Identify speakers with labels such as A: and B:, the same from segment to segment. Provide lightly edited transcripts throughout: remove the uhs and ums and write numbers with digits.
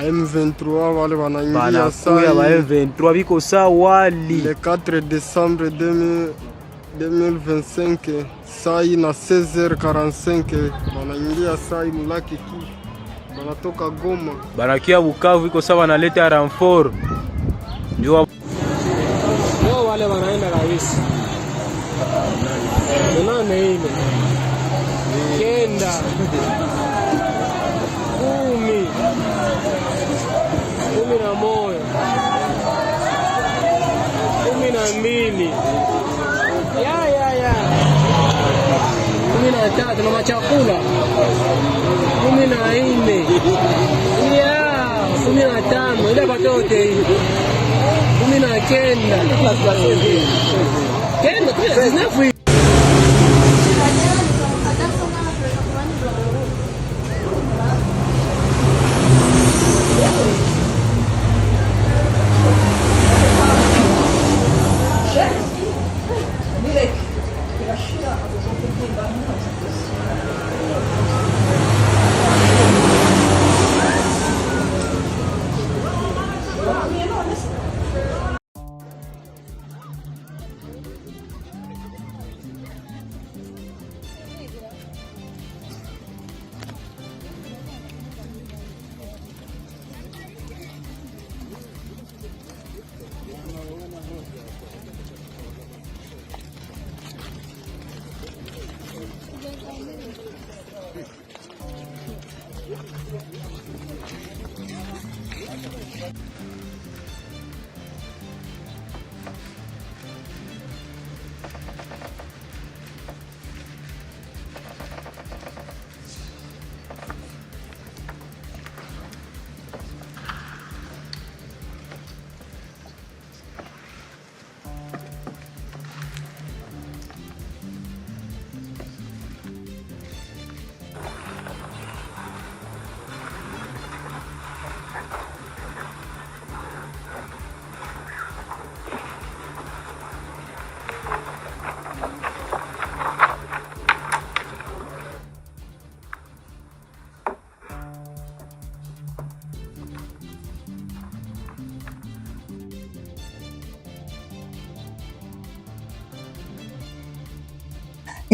A: M23 wale wanaingia
B: M23 biko sawa wali
A: le 4 décembre 2025 sai na 16h45 wanaingia sai mulaki ki wanatoka Goma
B: barakia Bukavu biko sawa wanaleta renfort ndio
A: wale wanaenda rais nane ile kenda 12 13 na machakula 14 15 ile batote hii 19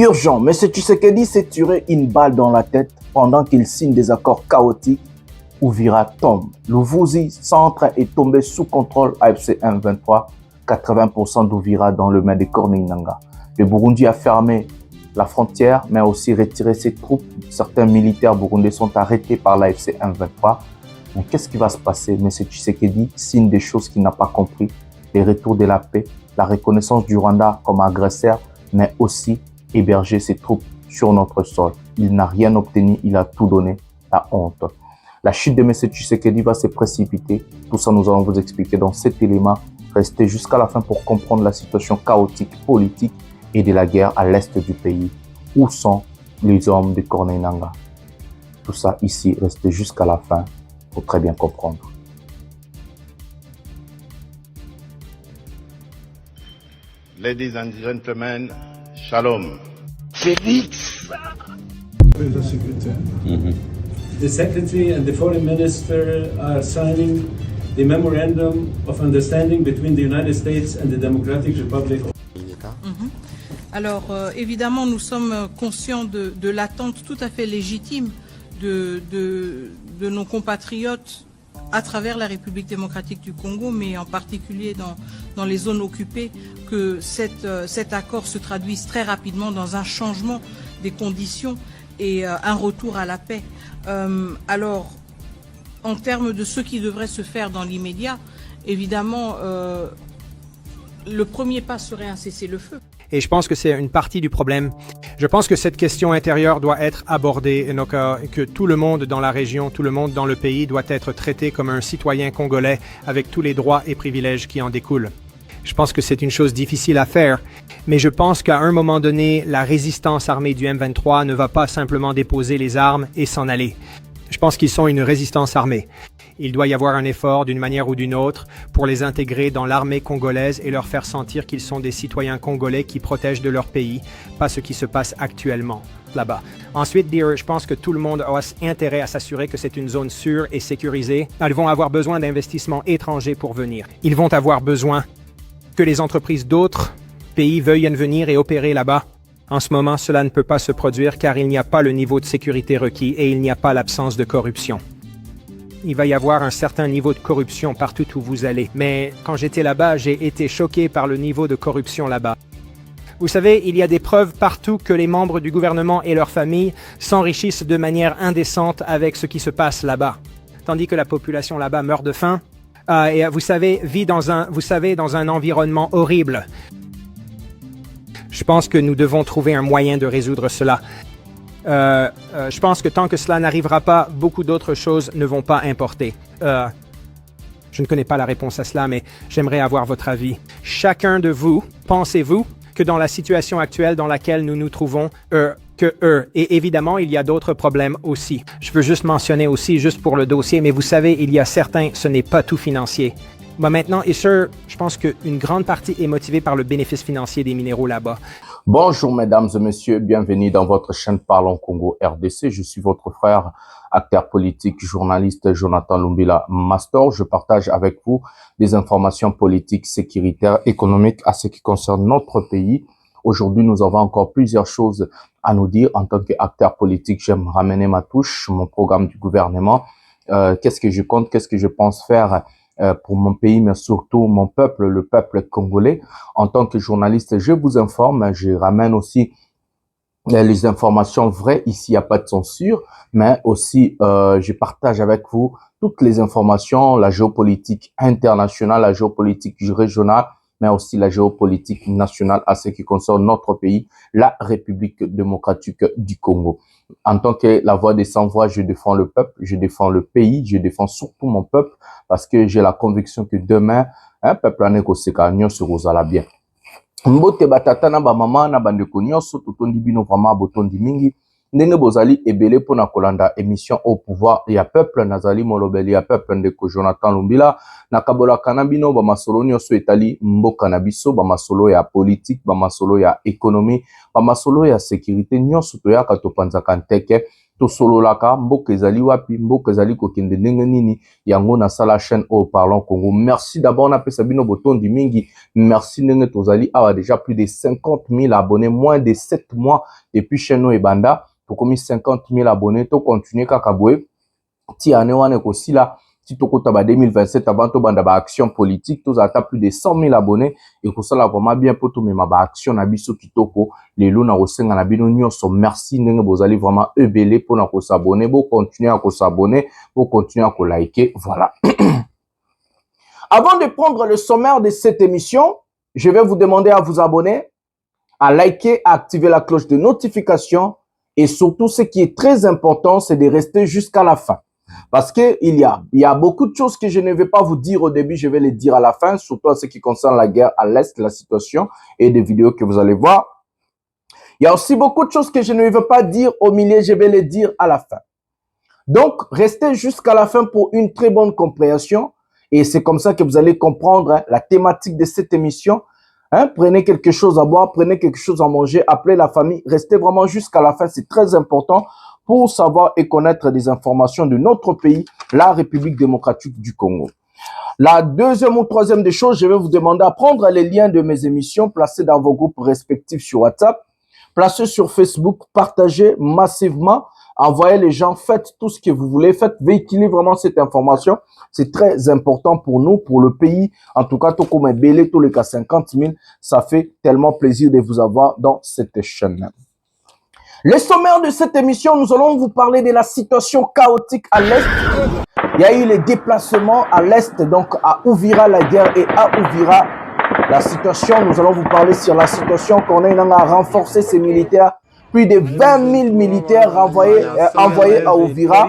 C: Urgent, M. Tshisekedi s'est tiré une balle dans la tête pendant qu'il signe des accords chaotiques. Uvira tombe. Le Vuzi centre est tombé sous contrôle AFC M23, 80% d'Uvira dans le main de Corneille Nangaa. Le Burundi a fermé la frontière, mais a aussi retiré ses troupes. Certains militaires burundais sont arrêtés par l'AFC M23. Mais qu'est-ce qui va se passer? M. Tshisekedi signe des choses qu'il n'a pas compris. Les retours de la paix, la reconnaissance du Rwanda comme agresseur, mais aussi héberger ses troupes sur notre sol. Il n'a rien obtenu, il a tout donné, la honte. La chute de M. Tshisekedi va se précipiter. Tout ça, nous allons vous expliquer dans cet élément. Restez jusqu'à la fin pour comprendre la situation chaotique, politique et de la guerre à l'est du pays. Où sont les hommes de Corneille Nangaa? Tout ça ici, restez jusqu'à la fin pour très bien comprendre.
D: Ladies and gentlemen, Shalom.
E: Félix.
F: The Secretary and the Foreign Minister are signing the Memorandum of Understanding between the United States and the Democratic Republic of
G: Alors, évidemment, nous sommes conscients de l'attente tout à fait légitime de nos compatriotes à travers la République démocratique du Congo, mais en particulier dans les zones occupées, que cet accord se traduise très rapidement dans un changement des conditions et un retour à la paix. Alors, en termes de ce qui devrait se faire dans l'immédiat, évidemment, le premier pas serait un cessez-le-feu.
H: Et je pense que c'est une partie du problème. Je pense que cette question intérieure doit être abordée et donc, que tout le monde dans la région, tout le monde dans le pays doit être traité comme un citoyen congolais avec tous les droits et privilèges qui en découlent. Je pense que c'est une chose difficile à faire, mais je pense qu'à un moment donné, la résistance armée du M23 ne va pas simplement déposer les armes et s'en aller. Je pense qu'ils sont une résistance armée. Il doit y avoir un effort d'une manière ou d'une autre pour les intégrer dans l'armée congolaise et leur faire sentir qu'ils sont des citoyens congolais qui protègent de leur pays, pas ce qui se passe actuellement là-bas. Ensuite, je pense que tout le monde a intérêt à s'assurer que c'est une zone sûre et sécurisée. Ils vont avoir besoin d'investissements étrangers pour venir. Ils vont avoir besoin que les entreprises d'autres pays veuillent venir et opérer là-bas. En ce moment, cela ne peut pas se produire car il n'y a pas le niveau de sécurité requis et il n'y a pas l'absence de corruption. Il va y avoir un certain niveau de corruption partout où vous allez. Mais quand j'étais là-bas, j'ai été choqué par le niveau de corruption là-bas. Vous savez, il y a des preuves partout que les membres du gouvernement et leurs familles s'enrichissent de manière indécente avec ce qui se passe là-bas. Tandis que la population là-bas meurt de faim. Et vous savez, vit dans un environnement horrible. Je pense que nous devons trouver un moyen de résoudre cela. Je pense que tant que cela n'arrivera pas, beaucoup d'autres choses ne vont pas importer. Je ne connais pas la réponse à cela, mais j'aimerais avoir votre avis. Chacun de vous, pensez-vous que dans la situation actuelle dans laquelle nous nous trouvons, et évidemment, il y a d'autres problèmes aussi. Je veux juste mentionner aussi, juste pour le dossier, mais vous savez, il y a certains, ce n'est pas tout financier. Maintenant, et sûr, je pense qu'une grande partie est motivée par le bénéfice financier des minéraux là-bas.
C: Bonjour mesdames et messieurs, bienvenue dans votre chaîne Parlons Congo RDC. Je suis votre frère, acteur politique, journaliste Jonathan Lumbila Mastor. Je partage avec vous des informations politiques, sécuritaires, économiques à ce qui concerne notre pays. Aujourd'hui, nous avons encore plusieurs choses à nous dire. En tant qu'acteur politique, j'aime ramener ma touche, mon programme du gouvernement. Qu'est-ce que je compte, qu'est-ce que je pense faire pour mon pays, mais surtout mon peuple, le peuple congolais. En tant que journaliste, je vous informe, je ramène aussi les informations vraies. Ici, il n'y a pas de censure, mais aussi, je partage avec vous toutes les informations, la géopolitique internationale, la géopolitique régionale, mais aussi la géopolitique nationale à ce qui concerne notre pays, la République démocratique du Congo. En tant que la voix des sans-voix, je défends le peuple, je défends le pays, je défends surtout mon peuple, parce que j'ai la conviction que demain, un peuple en ekoseka nyonso kozala bien. Mbote batata na ba mama na bandeko nyonso totondi bino vraiment botondi mingi. Ndenge bozali ebele pona kolanda émission au pouvoir ya peuple nazali molobeli ya peuple ndeko Jonathan Lumbila na kabola kanabino ba masolo nyonso etali mboka na biso ba masolo ya politique ba masolo ya économie ba masolo ya sécurité nyonso toyaka topanzaka nteke tosololaka mboka ezali wapi mboka ezali kokende ndenge nini yango na sala chaîne au Parlons Congo. Merci d'abord na pesa bino botondi mingi. Merci ndenge tozali awa déjà plus de 50 000 abonnés moins de 7 mois depuis chaîne no ebanda. Pour comme 50 000 abonnés, to continuer kakaboué. Ti ane wane kosi la, si to kota ba 2027 avant to banda ba action politique, to zata plus de 100 000 abonnés. Et ko sala vraiment bien pour to mema ba action na biso kitoko. Les luna rosenga na bino nyonso. Merci ndenge bozali vraiment ebele pour na ko s'abonner, bo continuer à ko s'abonner, bo continuer à ko liker. Voilà. Avant de prendre le sommaire de cette émission, je vais vous demander à vous abonner, à liker, à activer la cloche de notification. Et surtout, ce qui est très important, c'est de rester jusqu'à la fin. Parce que il y a beaucoup de choses que je ne vais pas vous dire au début, je vais les dire à la fin, surtout en ce qui concerne la guerre à l'Est, la situation et des vidéos que vous allez voir. Il y a aussi beaucoup de choses que je ne vais pas dire au milieu, je vais les dire à la fin. Donc, restez jusqu'à la fin pour une très bonne compréhension. Et c'est comme ça que vous allez comprendre la thématique de cette émission. Prenez quelque chose à boire, prenez quelque chose à manger, appelez la famille, restez vraiment jusqu'à la fin, c'est très important pour savoir et connaître des informations de notre pays, la République démocratique du Congo. La deuxième ou troisième des choses, je vais vous demander à prendre les liens de mes émissions, placés dans vos groupes respectifs sur WhatsApp, placés sur Facebook, partagez massivement, envoyez les gens, faites tout ce que vous voulez, faites véhiculer vraiment cette information. C'est très important pour nous, pour le pays. En tout cas, tout comme Belé, tous les cas 50 000, ça fait tellement plaisir de vous avoir dans cette chaîne. Le sommaire de cette émission, nous allons vous parler de la situation chaotique à l'Est. Il y a eu les déplacements à l'Est, donc à Ouvira, la guerre est à Ouvira. La situation, nous allons vous parler sur la situation qu'on a renforcé ses militaires. Plus de 20 000 militaires envoyés à Uvira.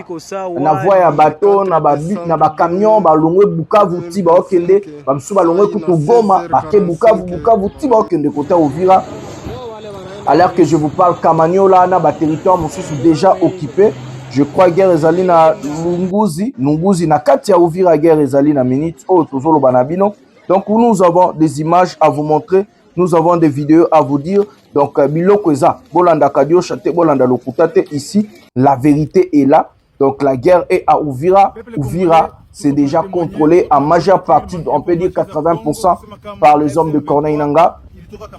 C: Na voie ya bateau, na ba camion, ba longwe Bukavu ti ba okende, ba msu ba longwe kutu Goma, ba ke Bukavu ti ba okende côté Uvira. Alors que je vous parle, Kamanyola na ba territoire mosusu déjà occupé. Je crois guerre ezali na Lunguzi na kati ya Uvira guerre ezali na minute oh tozolo banabino. Donc nous avons des images à vous montrer, nous avons des vidéos à vous dire. Donc biloko eza bolanda kadio chate bolanda lokutate ici la vérité est là. Donc la guerre est à Uvira. Uvira c'est déjà contrôlé en majeure partie, on peut dire 80% par les hommes de Corneille Nangaa.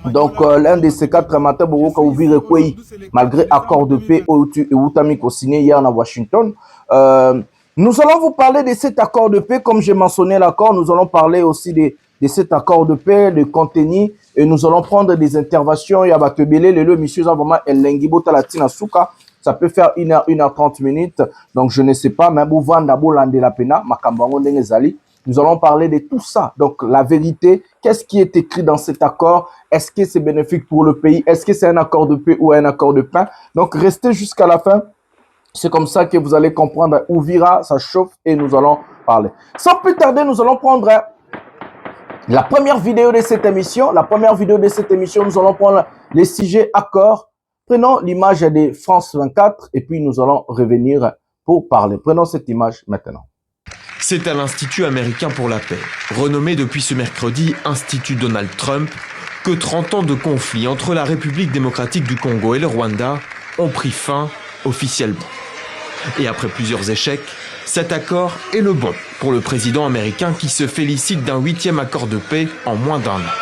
C: Donc l'un de ces 4 matins Uvira Kwei malgré accord de paix et Outamiko signé hier à Washington. Nous allons vous parler de cet accord de paix, comme j'ai mentionné l'accord, nous allons parler aussi de cet accord de paix, de contenu, et nous allons prendre des interventions. Il y a Batebele, le monsieur Zavama Elengibota Latina Souka, ça peut faire 1h30 minutes, donc je ne sais pas, mais Bouvanda Bolande la Pena, Makambango Nengezali. Nous allons parler de tout ça. Donc la vérité, qu'est-ce qui est écrit dans cet accord? Est-ce que c'est bénéfique pour le pays? Est-ce que c'est un accord de paix ou un accord de paix? Donc restez jusqu'à la fin. C'est comme ça que vous allez comprendre. Uvira, ça chauffe et nous allons parler. Sans plus tarder, nous allons prendre la première vidéo de cette émission. La première vidéo de cette émission, nous allons prendre les sujets accords. Prenons l'image de France 24 et puis nous allons revenir pour parler. Prenons cette image maintenant.
I: C'est à l'Institut américain pour la paix, renommé depuis ce mercredi Institut Donald Trump, que 30 ans de conflit entre la République démocratique du Congo et le Rwanda ont pris fin officiellement. Et après plusieurs échecs, cet accord est le bon pour le président américain qui se félicite d'un 8e accord de paix en moins d'un an.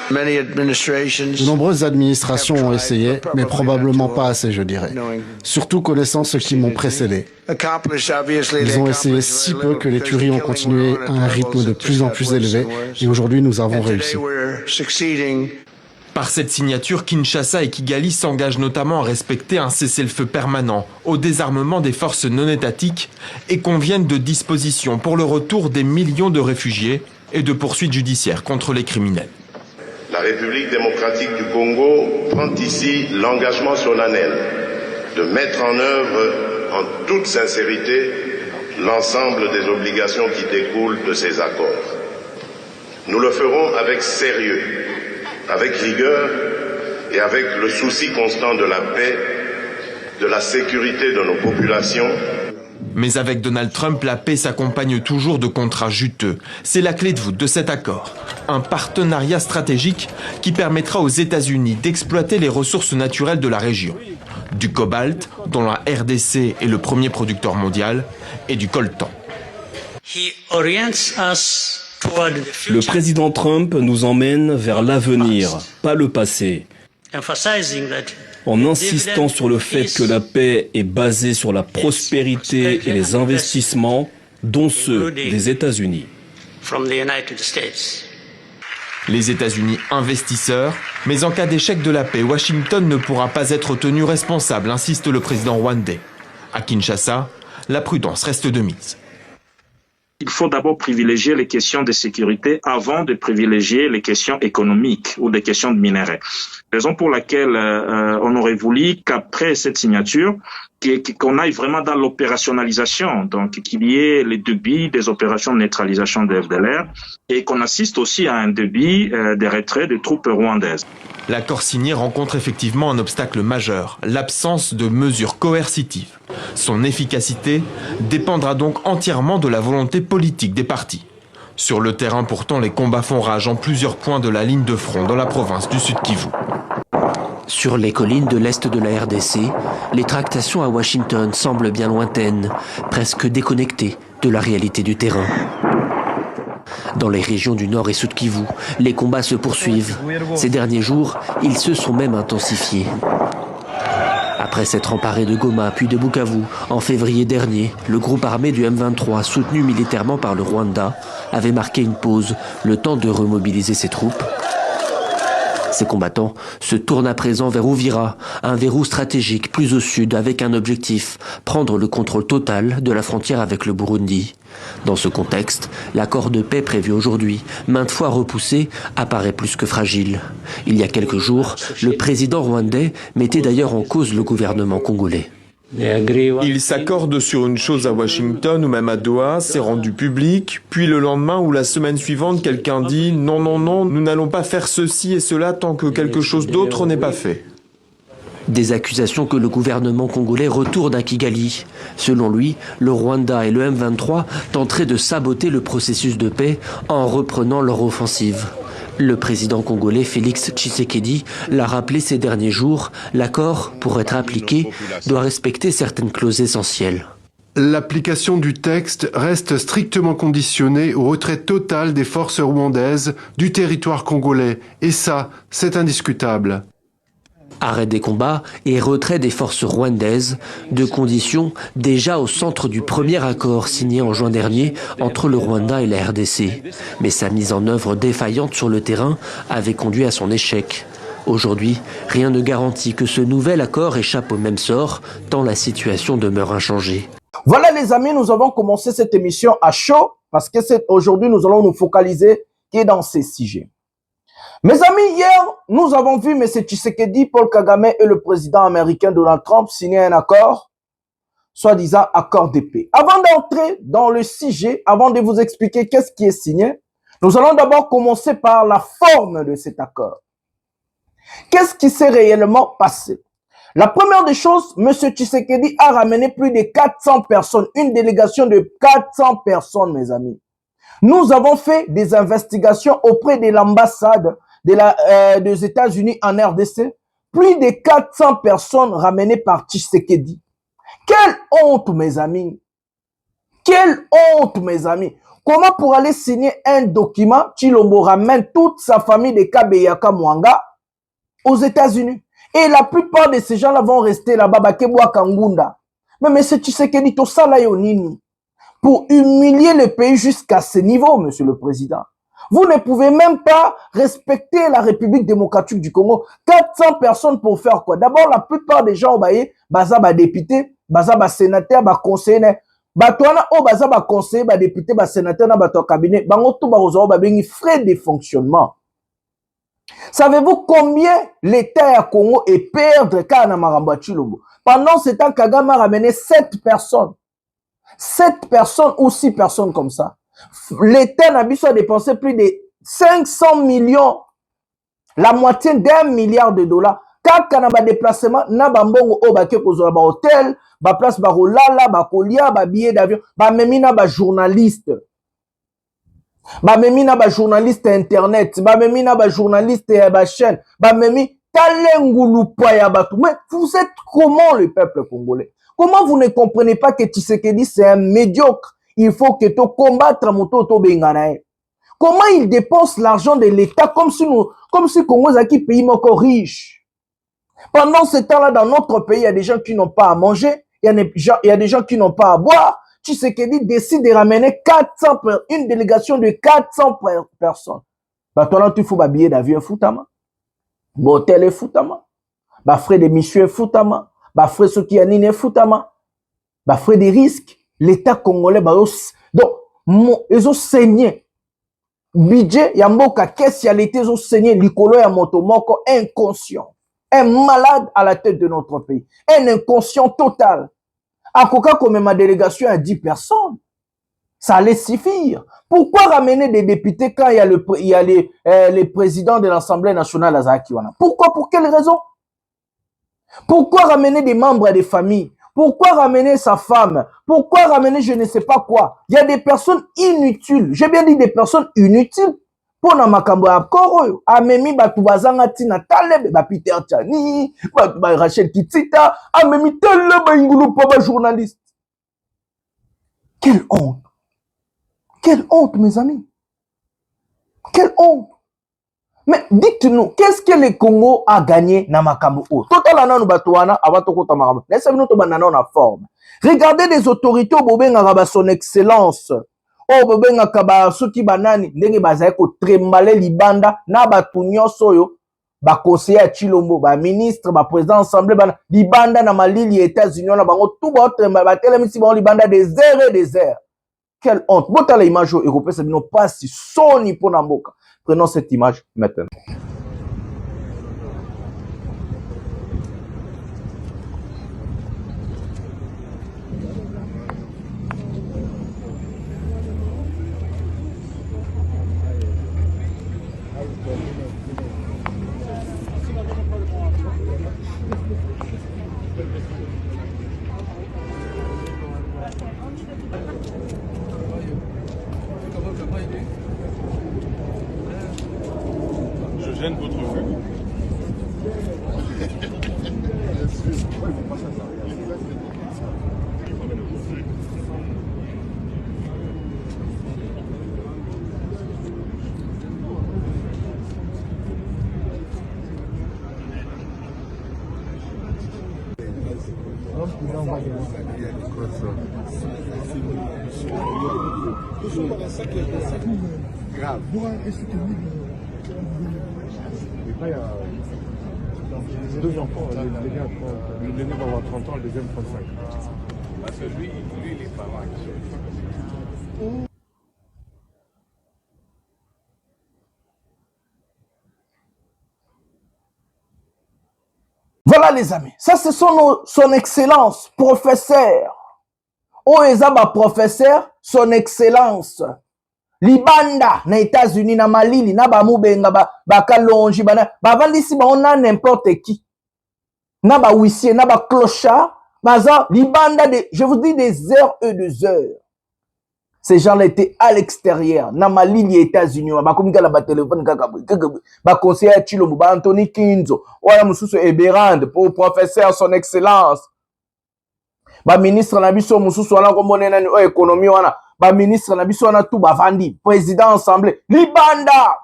J: De nombreuses administrations ont essayé, mais probablement pas assez, je dirais. Surtout connaissant ceux qui m'ont précédé. Ils ont essayé si peu que les tueries ont continué à un rythme de plus en plus élevé, et aujourd'hui nous avons réussi.
I: Par cette signature, Kinshasa et Kigali s'engagent notamment à respecter un cessez-le-feu permanent, au désarmement des forces non étatiques et conviennent de dispositions pour le retour des millions de réfugiés et de poursuites judiciaires contre les criminels.
D: La République démocratique du Congo prend ici l'engagement solennel de mettre en œuvre en toute sincérité l'ensemble des obligations qui découlent de ces accords. Nous le ferons avec sérieux, avec rigueur et avec le souci constant de la paix, de la sécurité de nos populations.
I: Mais avec Donald Trump, la paix s'accompagne toujours de contrats juteux. C'est la clé de voûte de cet accord. Un partenariat stratégique qui permettra aux États-Unis d'exploiter les ressources naturelles de la région. Du cobalt, dont la RDC est le premier producteur mondial, et du coltan.
K: Le président Trump nous emmène vers l'avenir, pas le passé, en insistant sur le fait que la paix est basée sur la prospérité et les investissements, dont ceux des États-Unis.
I: Les États-Unis investisseurs, mais en cas d'échec de la paix, Washington ne pourra pas être tenu responsable, insiste le président rwandais. À Kinshasa, la prudence reste de mise.
L: Il faut d'abord privilégier les questions de sécurité avant de privilégier les questions économiques ou des questions de minerais. Raison pour laquelle on aurait voulu qu'après cette signature, qu'on aille vraiment dans l'opérationnalisation, donc qu'il y ait les débits des opérations de neutralisation de FDLR et qu'on assiste aussi à un débit des retraits des troupes rwandaises.
I: L'accord signé rencontre effectivement un obstacle majeur, l'absence de mesures coercitives. Son efficacité dépendra donc entièrement de la volonté politique des partis. Sur le terrain pourtant, les combats font rage en plusieurs points de la ligne de front dans la province du Sud Kivu.
M: Sur les collines de l'Est de la RDC, les tractations à Washington semblent bien lointaines, presque déconnectées de la réalité du terrain. Dans les régions du Nord et Sud Kivu, les combats se poursuivent. Ces derniers jours, ils se sont même intensifiés. Après s'être emparé de Goma puis de Bukavu, en février dernier, le groupe armé du M23, soutenu militairement par le Rwanda, avait marqué une pause, le temps de remobiliser ses troupes. Ces combattants se tournent à présent vers Uvira, un verrou stratégique plus au sud avec un objectif, prendre le contrôle total de la frontière avec le Burundi. Dans ce contexte, l'accord de paix prévu aujourd'hui, maintes fois repoussé, apparaît plus que fragile. Il y a quelques jours, le président rwandais mettait d'ailleurs en cause le gouvernement congolais.
I: Ils s'accordent sur une chose à Washington ou même à Doha, c'est rendu public, puis le lendemain ou la semaine suivante, quelqu'un dit « Non, non, non, nous n'allons pas faire ceci et cela tant que quelque chose d'autre n'est pas fait ».
M: Des accusations que le gouvernement congolais retourne à Kigali. Selon lui, le Rwanda et le M23 tenteraient de saboter le processus de paix en reprenant leur offensive. Le président congolais Félix Tshisekedi l'a rappelé ces derniers jours, l'accord, pour être appliqué, doit respecter certaines clauses essentielles.
N: L'application du texte reste strictement conditionnée au retrait total des forces rwandaises du territoire congolais. Et ça, c'est indiscutable.
M: Arrêt des combats et retrait des forces rwandaises, deux conditions déjà au centre du premier accord signé en juin dernier entre le Rwanda et la RDC. Mais sa mise en œuvre défaillante sur le terrain avait conduit à son échec. Aujourd'hui, rien ne garantit que ce nouvel accord échappe au même sort, tant la situation demeure inchangée.
C: Voilà les amis, nous avons commencé cette émission à chaud parce que aujourd'hui nous allons nous focaliser dans ces sujets. Mes amis, hier, nous avons vu M. Tshisekedi, Paul Kagame et le président américain Donald Trump signer un accord, soi-disant accord de paix. Avant d'entrer dans le sujet, avant de vous expliquer qu'est-ce qui est signé, nous allons d'abord commencer par la forme de cet accord. Qu'est-ce qui s'est réellement passé? La première des choses, M. Tshisekedi a ramené plus de 400 personnes, une délégation de 400 personnes, mes amis. Nous avons fait des investigations auprès de l'ambassade des États-Unis en RDC. Plus de 400 personnes ramenées par Tshisekedi. Quelle honte, mes amis! Quelle honte, mes amis! Comment pour aller signer un document, Tshilombo ramène toute sa famille de Kabeyaka Mwanga aux États-Unis. Et la plupart de ces gens-là vont rester là-bas, Bakebwa Kangunda. Mais M. Tshisekedi, tout ça là, yonini. Pour humilier le pays jusqu'à ce niveau, monsieur le président. Vous ne pouvez même pas respecter la République démocratique du Congo. 400 personnes pour faire quoi? D'abord, la plupart des gens, baza ba député, baza ba sénateur, ba conseiller, batouana o baza ba conseiller, ba député, ba sénateur, na bato cabinet, bango tout ba rozo ba bengi frais de fonctionnement. Savez-vous combien l'État à Congo est perdre Kana Maramba Tshilombo? Pendant ce temps, Kagame a ramené 7 personnes. 7 personnes ou 6 personnes comme ça. L'État n'a a dépensé plus de 500 millions, la moitié d'1 milliard de dollars. Quand on a des déplacements, na bambongo o ba kekozola ba hôtel, ba place ba rolala, ba kolia, ba billet d'avion, ba memina ba journaliste. Ba memina ba journaliste internet, ba memina ba journaliste ba chaîne, ba memi talengulu ya batu. Mais vous êtes comment le peuple congolais? Comment vous ne comprenez pas que Tshisekedi c'est un médiocre? Il faut que tu combattre moto benganae. Comment il dépense l'argent de l'État comme si Congo est un pays encore riche? Pendant ce temps-là, dans notre pays, il y a des gens qui n'ont pas à manger, il y a des gens qui n'ont pas à boire. Tshisekedi décide de ramener une délégation de 400 personnes. Bah, toi, tu fous un billet d'avion foutama, hôtel et foutama, bah, frais de mission foutama. Bah frais ceux qui animent foutama, bah frais des risques, l'État congolais bah donc ils ont saigné budget yamboka caisse ya l'été ils ont saigné likolo ya moto moko inconscient, un malade à la tête de notre pays, un inconscient total. Akoka comme ma délégation à 10 personnes, ça allait suffire. Pourquoi ramener des députés quand il y a les présidents de l'Assemblée nationale à Zakiwana? Pourquoi? Pour quelle raison? Pourquoi ramener des membres des familles? Pourquoi ramener sa femme? Pourquoi ramener je ne sais pas quoi? Il y a des personnes inutiles. J'ai bien dit des personnes inutiles. Pour na makambo ya koro, amemi batu bazanga tina talebe, ba Peter Tchani, ba Rachel Kitita, amemi talebe ba ingulu pa ba journaliste. Quelle honte! Quelle honte, mes amis! Quelle honte! Mais dites-nous, qu'est-ce que le Congo a gagné dans Makambo? Total nous batouana avant to kota makambo. Laissez-nous to banana en forme. Regardez les autorités au bobenga ba son excellence. Au bobenga kaba soki banani ndenge bazai ko trembale libanda na batu nyonso yo ba conseiller Tshilombo, ba ministre, ba président assemblée bana libanda na malili États-Unis na bango tout ba trembale ba telemisi ba libanda des heures et des heures. Quelle honte. Bota l'image européenne, ça ne pas si soni pour Namboka. Prenons cette image maintenant.
O: Je gêne votre vue.
P: Grave. Deux enfants, les gars, l'aîné va avoir 30 ans, le deuxième 35. Parce que lui il est pas mal.
C: Voilà les amis, ça c'est son excellence, professeur. Oh ezaba professeur, son excellence. Libanda na États-Unis na Malili na bamubenga bakalongi bavandisi baona n'importe qui. Na ba huissier na ba clochard, baza libanda de je vous dis des heures et des heures. Ces gens-là étaient à l'extérieur, na Malili États-Unis, bakomika la ba téléphone ba conseiller Chilombo ba Anthony Kinzo, wala mususu Eberand pour professeur son excellence. Ba ministre na biso mususu wana ko monena ni économie wana. Ba ministre na biso wana tout bavandi, président assemblée, libanda.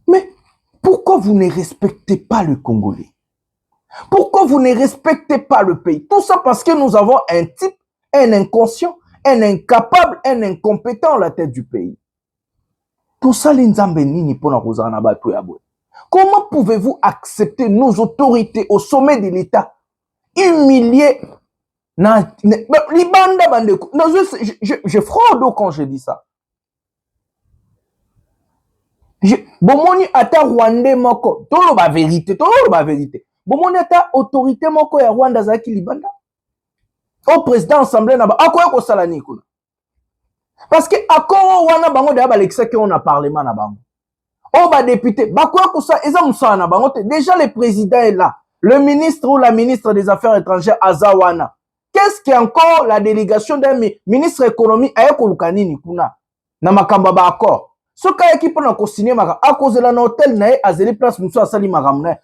C: Mais pourquoi vous ne respectez pas le Congolais? Pourquoi vous ne respectez pas le pays? Tout ça parce que nous avons un type, un inconscient, un incapable, un incompétent à la tête du pays. Tout ça l'inzambe nini pona kozana bato ya boy. Comment pouvez-vous accepter nos autorités au sommet de l'État humilier libanda bandeko? Je fraude quand je dis ça. Bomoni ata Rwandais moko, tolo ba vérité. Bomoni ata autorité moko ya Rwanda zaki libanda. Au président assemblée na ba akoya ko sala ni kuna. Parce que akoro wana bango de ba l'exa que on a parlement na bango. Oh ba député, bakoya ko sa eza musana na bango te. Déjà le président est là. Le ministre ou la ministre des Affaires étrangères Azawana. Qu'est-ce qui est encore la délégation d'un ministre économie à Ekolukanini kuna na makamba ba accord. Ce cas qui peut ko signer maka à cause de la hôtel na azeli place muso asali makamna.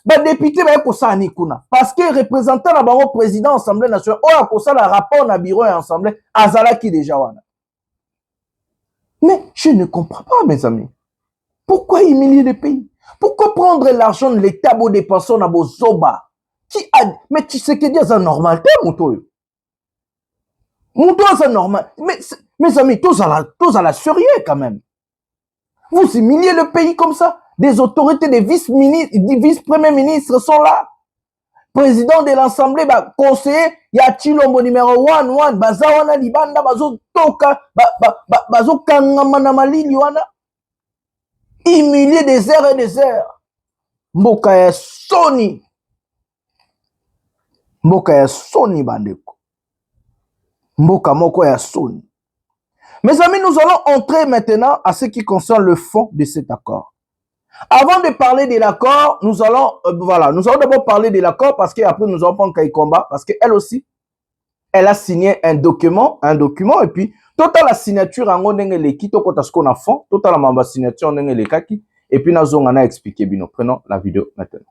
C: Ba député ba ko sani kuna parce que représentant na bango président assemblée nationale o ko sala rapport na bureau et assemblée azala qui déjà wana. Mais je ne comprends pas mes amis. Pourquoi humilier le pays? Pourquoi prendre l'argent de l'État pour dépenser na bozoba? Mais tu sais que dire ça normal, t'es mouton. Mouton c'est normal. Mais mes amis, tous à la sérieux quand même. Vous humiliez le pays comme ça. Des autorités, des vice-premiers ministres sont là. Président de l'Assemblée, conseiller, y a Chilombo numéro 1, Bazawana Libanda, Bazo Toka, Bazo Kangamana Malili wana. Humilier des heures et des heures. Mboka ya Sony. Mboka ya Sony bandeko. Mboka moko ya Sony. Mes amis, nous allons entrer maintenant à ce qui concerne le fond de cet accord. Avant de parler de l'accord, nous allons d'abord parler de l'accord parce qu'après nous allons prendre Kaikomba parce qu'elle aussi, elle a signé un document et puis total la signature en ondenge leki to kota ce qu'on a fond, total la mamba signature en ondenge lekaki et puis nous on a expliqué bino. Prenons la vidéo maintenant.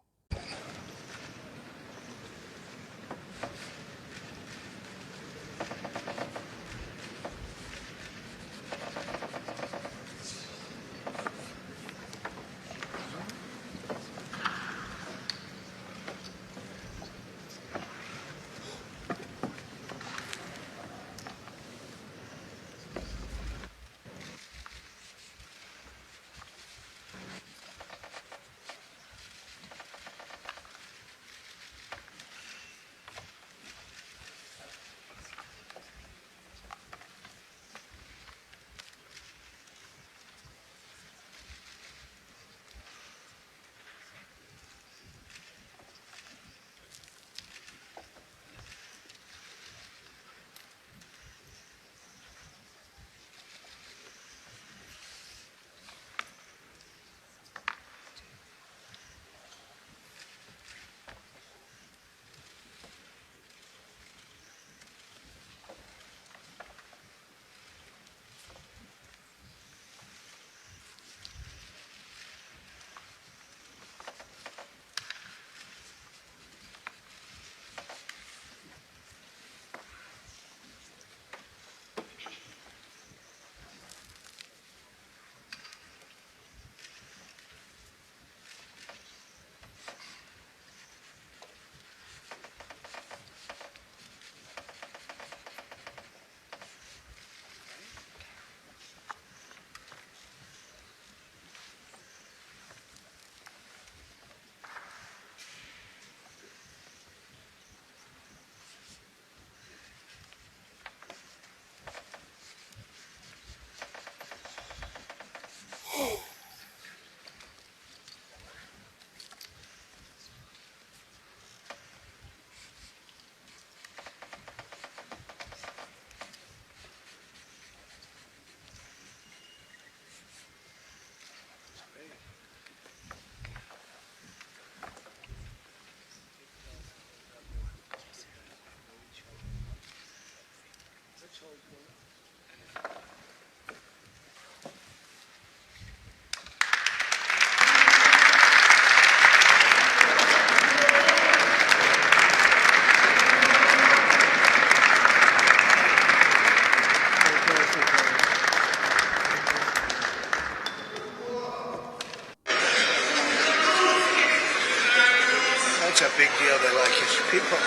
O: a big deal. They like his people.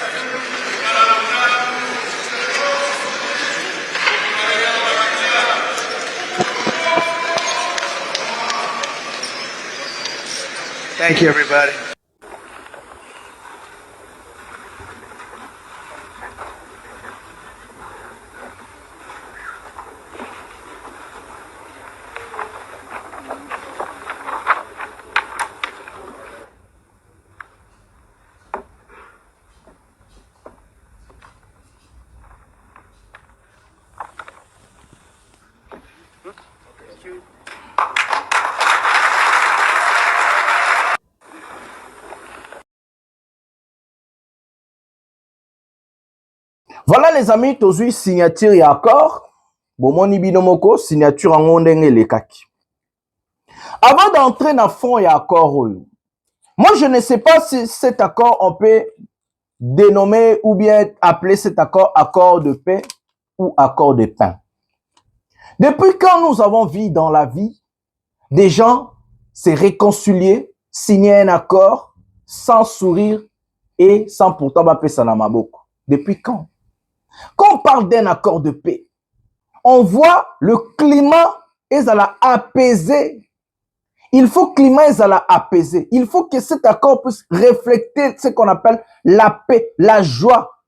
O: Thank you, everybody.
C: Voilà les amis, tozui signature et accord. Bomoni binomoko, signature en ondenge le kaki. Avant d'entrer dans le fond et accord, moi je ne sais pas si cet accord on peut dénommer ou bien appeler cet accord accord de paix ou accord de pain. Depuis quand nous avons vu dans la vie des gens se réconcilier, signer un accord sans sourire et sans pourtant bapper Sanamaboko? Depuis quand? Quand on parle d'un accord de paix, on voit le climat est à la apaiser. Il faut que le climat est à la apaiser. Il faut que cet accord puisse refléter ce qu'on appelle la paix, la joie,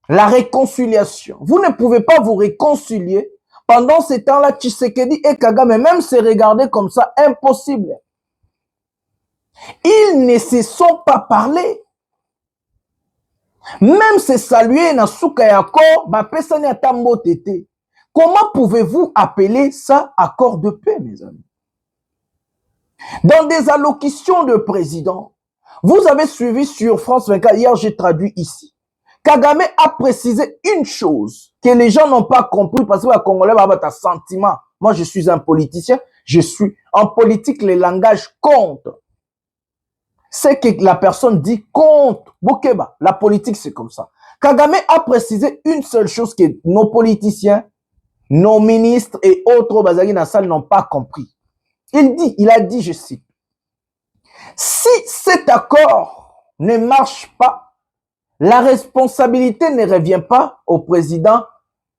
C: la réconciliation. Vous ne pouvez pas vous réconcilier pendant ce temps-là. Tshisekedi et Kagame même se regarder comme ça, impossible. Ils ne se sont pas parlé. Même se saluer na souka ya accord, ba pesani atambo tete. Comment pouvez-vous appeler ça accord de paix, mes amis? Dans des allocutions de président, vous avez suivi sur France 24, hier j'ai traduit ici. Kagame a précisé une chose que les gens n'ont pas compris parce que les Congolais ont un sentiment. Moi, je suis un politicien, je suis en politique, les langages comptent. C'est que la personne dit compte. Bokeba, la politique, c'est comme ça. Kagame a précisé une seule chose que nos politiciens, nos ministres et autres Bazali Nassal n'ont pas compris. Il a dit, je cite, si cet accord ne marche pas, la responsabilité ne revient pas au président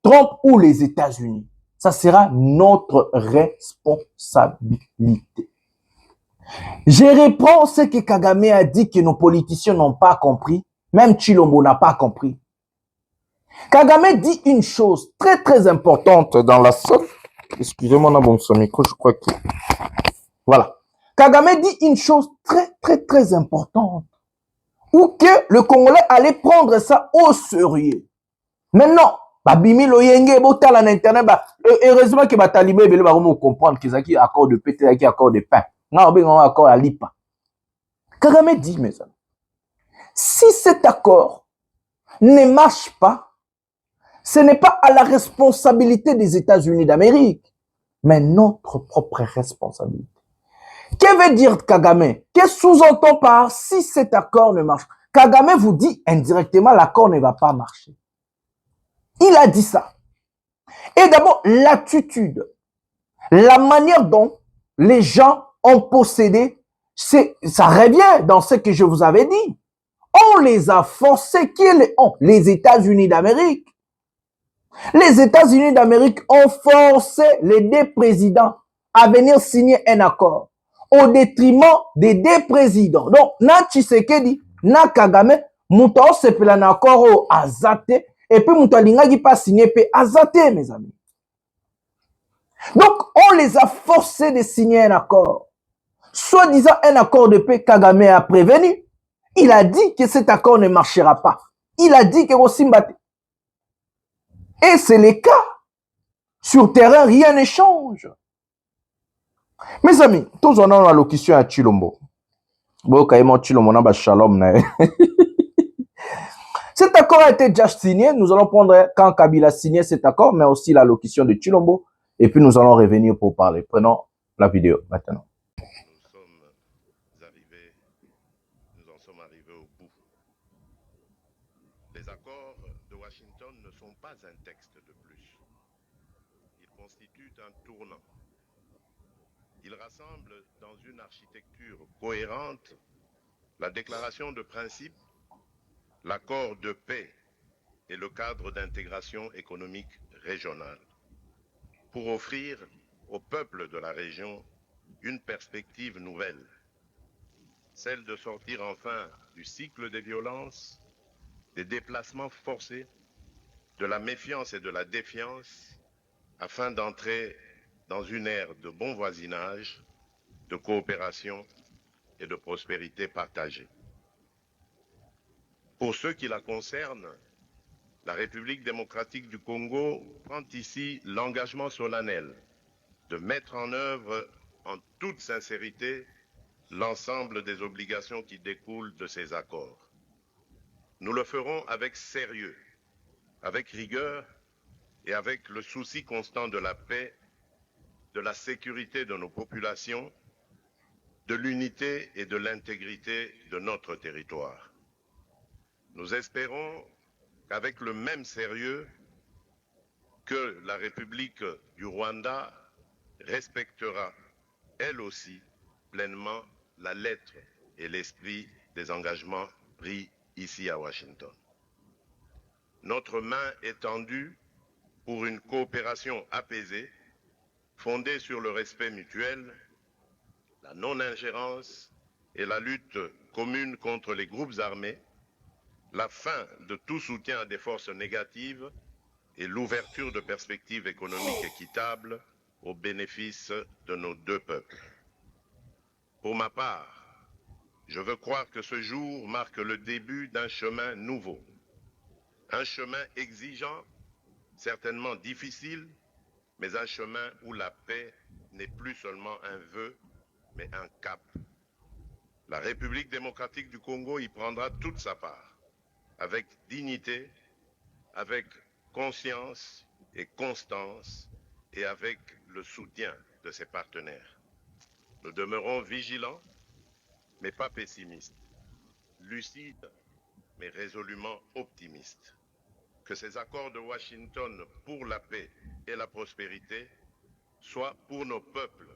C: Trump ou les États-Unis. Ça sera notre responsabilité. Je reprends ce que Kagame a dit que nos politiciens n'ont pas compris. Même Chilombo n'a pas compris. Kagame dit une chose très très importante dans la salle. Excusez-moi, on a bon son micro, je crois que... Voilà. Kagame dit une chose très très très importante. Ou que le Congolais allait prendre ça au sérieux. Maintenant, Babimi Loyenge, Botala na internet, heureusement que Batalibé va comprendre qu'ils ont accord de paix, accord de pain. Non, on a accord à l'IPA. Kagame dit, mes amis, si cet accord ne marche pas, ce n'est pas à la responsabilité des États-Unis d'Amérique, mais notre propre responsabilité. Que veut dire Kagame? Qu'est-ce sous-entend par si cet accord ne marche pas? Kagame vous dit indirectement l'accord ne va pas marcher. Il a dit ça. Et d'abord, l'attitude, la manière dont les gens ont possédé, ça revient dans ce que je vous avais dit. On les a forcés, qui les ont? Les États-Unis d'Amérique. Les États-Unis d'Amérique ont forcé les deux présidents à venir signer un accord au détriment des deux présidents. Donc, na Tshisekedi, na Kagame, mouta sepela na accord azate, et puis mouta lingaki pas signer pe azate, mes amis. Donc, on les a forcés de signer un accord. Soi-disant un accord de paix, Kagame a prévenu. Il a dit que cet accord ne marchera pas. Il a dit que Rosimbate. Et c'est le cas. Sur terrain, rien ne change. Mes amis, tous on a la locution à Chilombo. Cet accord a été déjà signé. Nous allons prendre quand Kabila a signé cet accord, mais aussi la locution de Chilombo. Et puis nous allons revenir pour parler. Prenons la vidéo maintenant.
D: Nous en sommes arrivés au bout. Les accords de Washington ne sont pas un texte de plus. Ils constituent un tournant. Ils rassemblent dans une architecture cohérente la déclaration de principe, l'accord de paix et le cadre d'intégration économique régionale, pour offrir au peuple de la région une perspective nouvelle, celle de sortir enfin du cycle des violences, des déplacements forcés, de la méfiance et de la défiance, afin d'entrer dans une ère de bon voisinage, de coopération et de prospérité partagée. Pour ceux qui la concernent, la République démocratique du Congo prend ici l'engagement solennel de mettre en œuvre en toute sincérité l'ensemble des obligations qui découlent de ces accords. Nous le ferons avec sérieux, avec rigueur et avec le souci constant de la paix, de la sécurité de nos populations, de l'unité et de l'intégrité de notre territoire. Nous espérons qu'avec le même sérieux que la République du Rwanda respectera, elle aussi, pleinement la lettre et l'esprit des engagements pris ici à Washington. Notre main est tendue pour une coopération apaisée, fondée sur le respect mutuel, la non-ingérence et la lutte commune contre les groupes armés, la fin de tout soutien à des forces négatives et l'ouverture de perspectives économiques équitables au bénéfice de nos deux peuples. Pour ma part, je veux croire que ce jour marque le début d'un chemin nouveau, un chemin exigeant, certainement difficile, mais un chemin où la paix n'est plus seulement un vœu, mais un cap. La République démocratique du Congo y prendra toute sa part, avec dignité, avec conscience et constance, et avec le soutien de ses partenaires. Nous demeurons vigilants, mais pas pessimistes, lucides, mais résolument optimistes. Que ces accords de Washington pour la paix et la prospérité soient pour nos peuples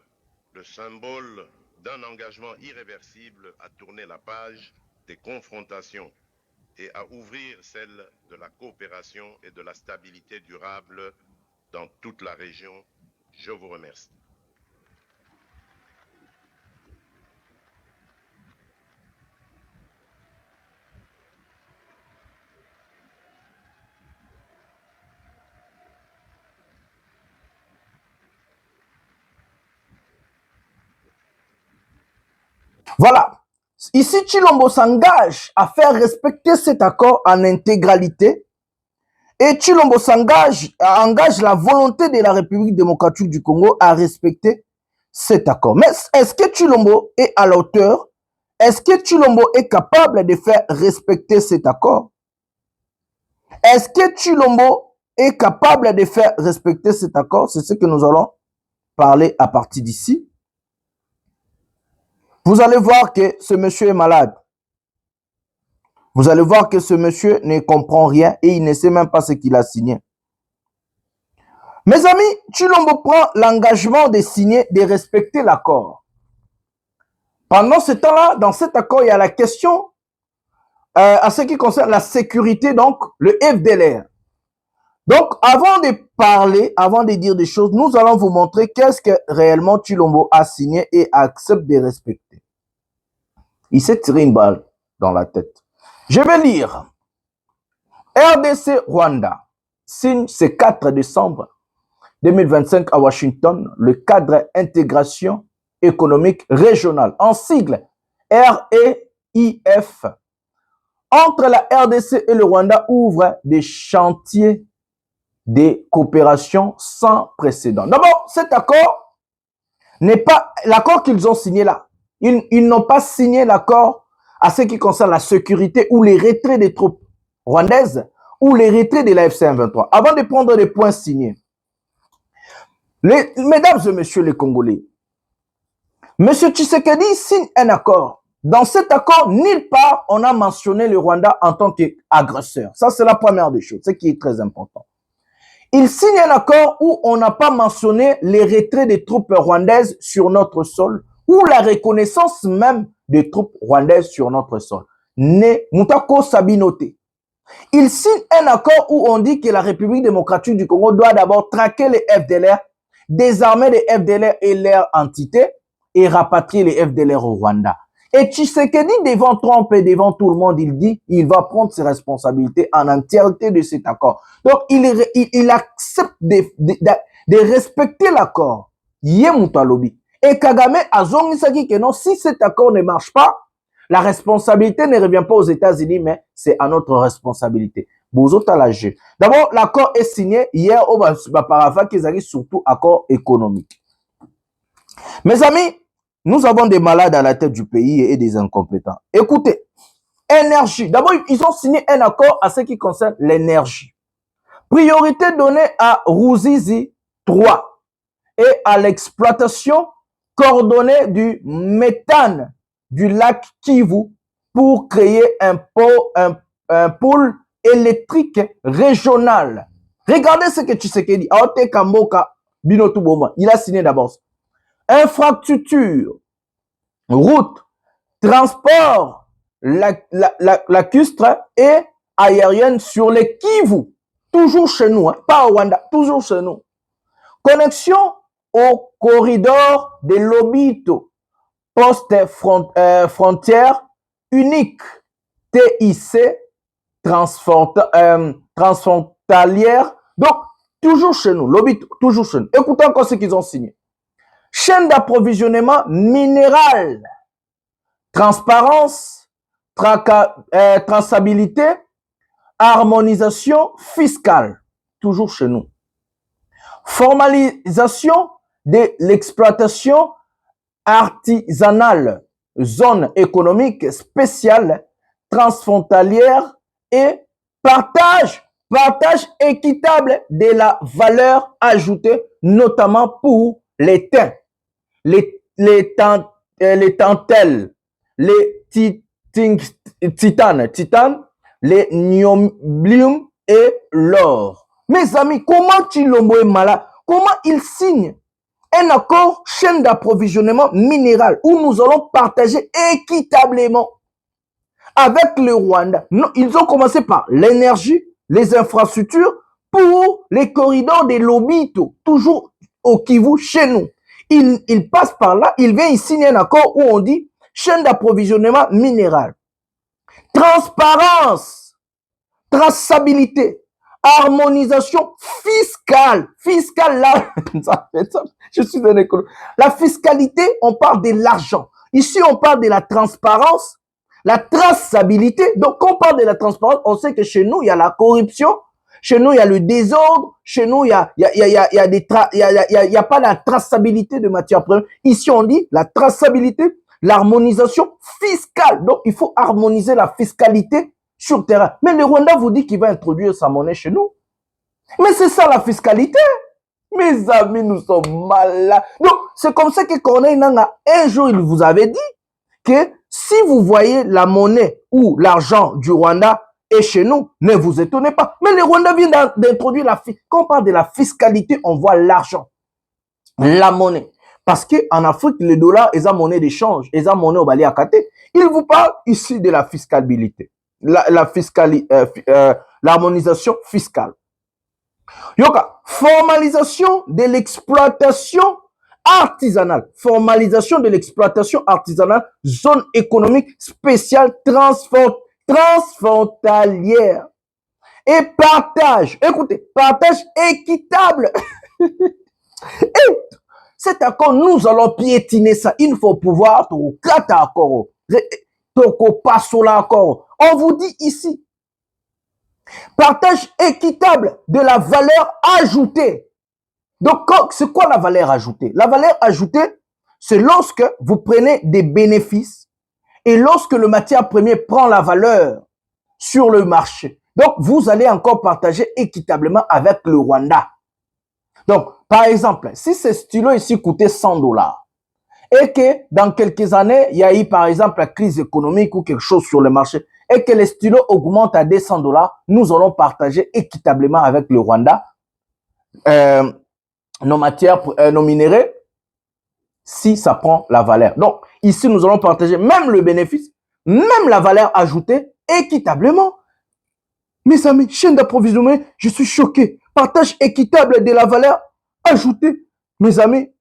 D: le symbole d'un engagement irréversible à tourner la page des confrontations et à ouvrir celle de la coopération et de la stabilité durable dans toute la région. Je vous remercie.
C: Voilà. Ici, Tshilombo s'engage à faire respecter cet accord en intégralité. Et Tshilombo engage la volonté de la République démocratique du Congo à respecter cet accord. Mais est-ce que Tshilombo est à la hauteur? Est-ce que Tshilombo est capable de faire respecter cet accord? Est-ce que Tshilombo est capable de faire respecter cet accord? C'est ce que nous allons parler à partir d'ici. Vous allez voir que ce monsieur est malade. Vous allez voir que ce monsieur ne comprend rien et il ne sait même pas ce qu'il a signé. Mes amis, Tshilombo prend l'engagement de signer, de respecter l'accord. Pendant ce temps-là, dans cet accord, il y a la question à ce qui concerne la sécurité, donc le FDLR. Donc, avant de parler, avant de dire des choses, nous allons vous montrer qu'est-ce que réellement Tshilombo a signé et accepte de respecter. Il s'est tiré une balle dans la tête. Je vais lire. RDC Rwanda signe ce 4 décembre 2025 à Washington le cadre intégration économique régionale, en sigle REIF. Entre la RDC et le Rwanda ouvre des chantiers de coopération sans précédent. D'abord, cet accord n'est pas l'accord qu'ils ont signé là. Ils n'ont pas signé l'accord à ce qui concerne la sécurité ou les retraits des troupes rwandaises ou les retraits de la FC-M23. Avant de prendre les points signés, mesdames et messieurs les Congolais, M. Tshisekedi signe un accord. Dans cet accord, nulle part on a mentionné le Rwanda en tant qu'agresseur. Ça, c'est la première des choses, ce qui est très important. Il signe un accord où on n'a pas mentionné les retraits des troupes rwandaises sur notre sol ou la reconnaissance même de troupes rwandaises sur notre sol. Ne Moutako Sabinote. Il signe un accord où on dit que la République démocratique du Congo doit d'abord traquer les FDLR, désarmer les FDLR et leurs entités et rapatrier les FDLR au Rwanda. Et Tshisekedi, devant Trump et devant tout le monde, il dit il va prendre ses responsabilités en entièreté de cet accord. Donc, il accepte de respecter l'accord. Yemutalobi. Et Kagame a zongisaki que non, si cet accord ne marche pas, la responsabilité ne revient pas aux États-Unis, mais c'est à notre responsabilité. D'abord, l'accord est signé hier au Baparafa qui est surtout accord économique. Mes amis, nous avons des malades à la tête du pays et des incompétents. Écoutez, énergie. D'abord, ils ont signé un accord à ce qui concerne l'énergie. Priorité donnée à Ruzizi 3 et à l'exploitation coordonnée du méthane du lac Kivu pour créer un pôle électrique régional. Regardez ce que Tshisekedi Aote Kamboka Binotu Boma, il a signé d'abord. Infrastructure, route, transport lacustre et aérienne sur les Kivu. Toujours chez nous, hein, pas au Rwanda, toujours chez nous. Connexion au corridor de Lobito, poste frontière unique, TIC, transfrontalière. Donc, toujours chez nous, Lobito, toujours chez nous. Écoutez encore ce qu'ils ont signé. Chaîne d'approvisionnement minéral, transparence, traçabilité, harmonisation fiscale, toujours chez nous. Formalisation de l'exploitation artisanale, zone économique spéciale, transfrontalière et partage équitable de la valeur ajoutée, notamment pour les thym, les tentelles, les titanes, les niobium et l'or. Mes amis, comment Chilombo est malade? Comment il signe un accord chaîne d'approvisionnement minéral où nous allons partager équitablement avec le Rwanda? Non, ils ont commencé par l'énergie, les infrastructures pour les corridors des Lobito, toujours au Kivu, chez nous. Il passe par là, il vient ici signer un accord où on dit chaîne d'approvisionnement minéral. Transparence, traçabilité, harmonisation fiscale. Fiscale, là, je suis un économiste. La fiscalité, on parle de l'argent. Ici, on parle de la transparence, la traçabilité. Donc, quand on parle de la transparence, on sait que chez nous, il y a la corruption. Chez nous, il y a le désordre. Chez nous, il y a pas la traçabilité de matières premières. Ici, on dit la traçabilité, l'harmonisation fiscale. Donc, il faut harmoniser la fiscalité sur le terrain. Mais le Rwanda vous dit qu'il va introduire sa monnaie chez nous. Mais c'est ça la fiscalité. Mes amis, nous sommes malades. Donc, c'est comme ça que Corneille Nangaa, un jour, il vous avait dit que si vous voyez la monnaie ou l'argent du Rwanda et chez nous, ne vous étonnez pas. Mais le Rwanda vient d'introduire la fiscalité. Quand on parle de la fiscalité, on voit l'argent, la monnaie. Parce qu'en Afrique, le dollar est la monnaie d'échange, est la monnaie au Bali à Kate. Il vous parle ici de la fiscalité, l'harmonisation fiscale. Yoka, formalisation de l'exploitation artisanale. Formalisation de l'exploitation artisanale, zone économique spéciale transfrontalière. Et partage, écoutez, partage équitable. Et cet accord, nous allons piétiner ça. Il faut pouvoir, on vous dit ici, partage équitable de la valeur ajoutée. Donc, c'est quoi la valeur ajoutée? La valeur ajoutée, c'est lorsque vous prenez des bénéfices et lorsque le matière première prend la valeur sur le marché. Donc, vous allez encore partager équitablement avec le Rwanda. Donc, par exemple, si ce stylo ici coûtait $100 et que dans quelques années, il y a eu par exemple la crise économique ou quelque chose sur le marché et que les stylos augmentent à $200, nous allons partager équitablement avec le Rwanda nos matières, nos minéraux, si ça prend la valeur. Donc, ici, nous allons partager même le bénéfice, même la valeur ajoutée équitablement. Mes amis, chaîne d'approvisionnement, je suis choqué. Partage équitable de la valeur ajoutée. Mes amis,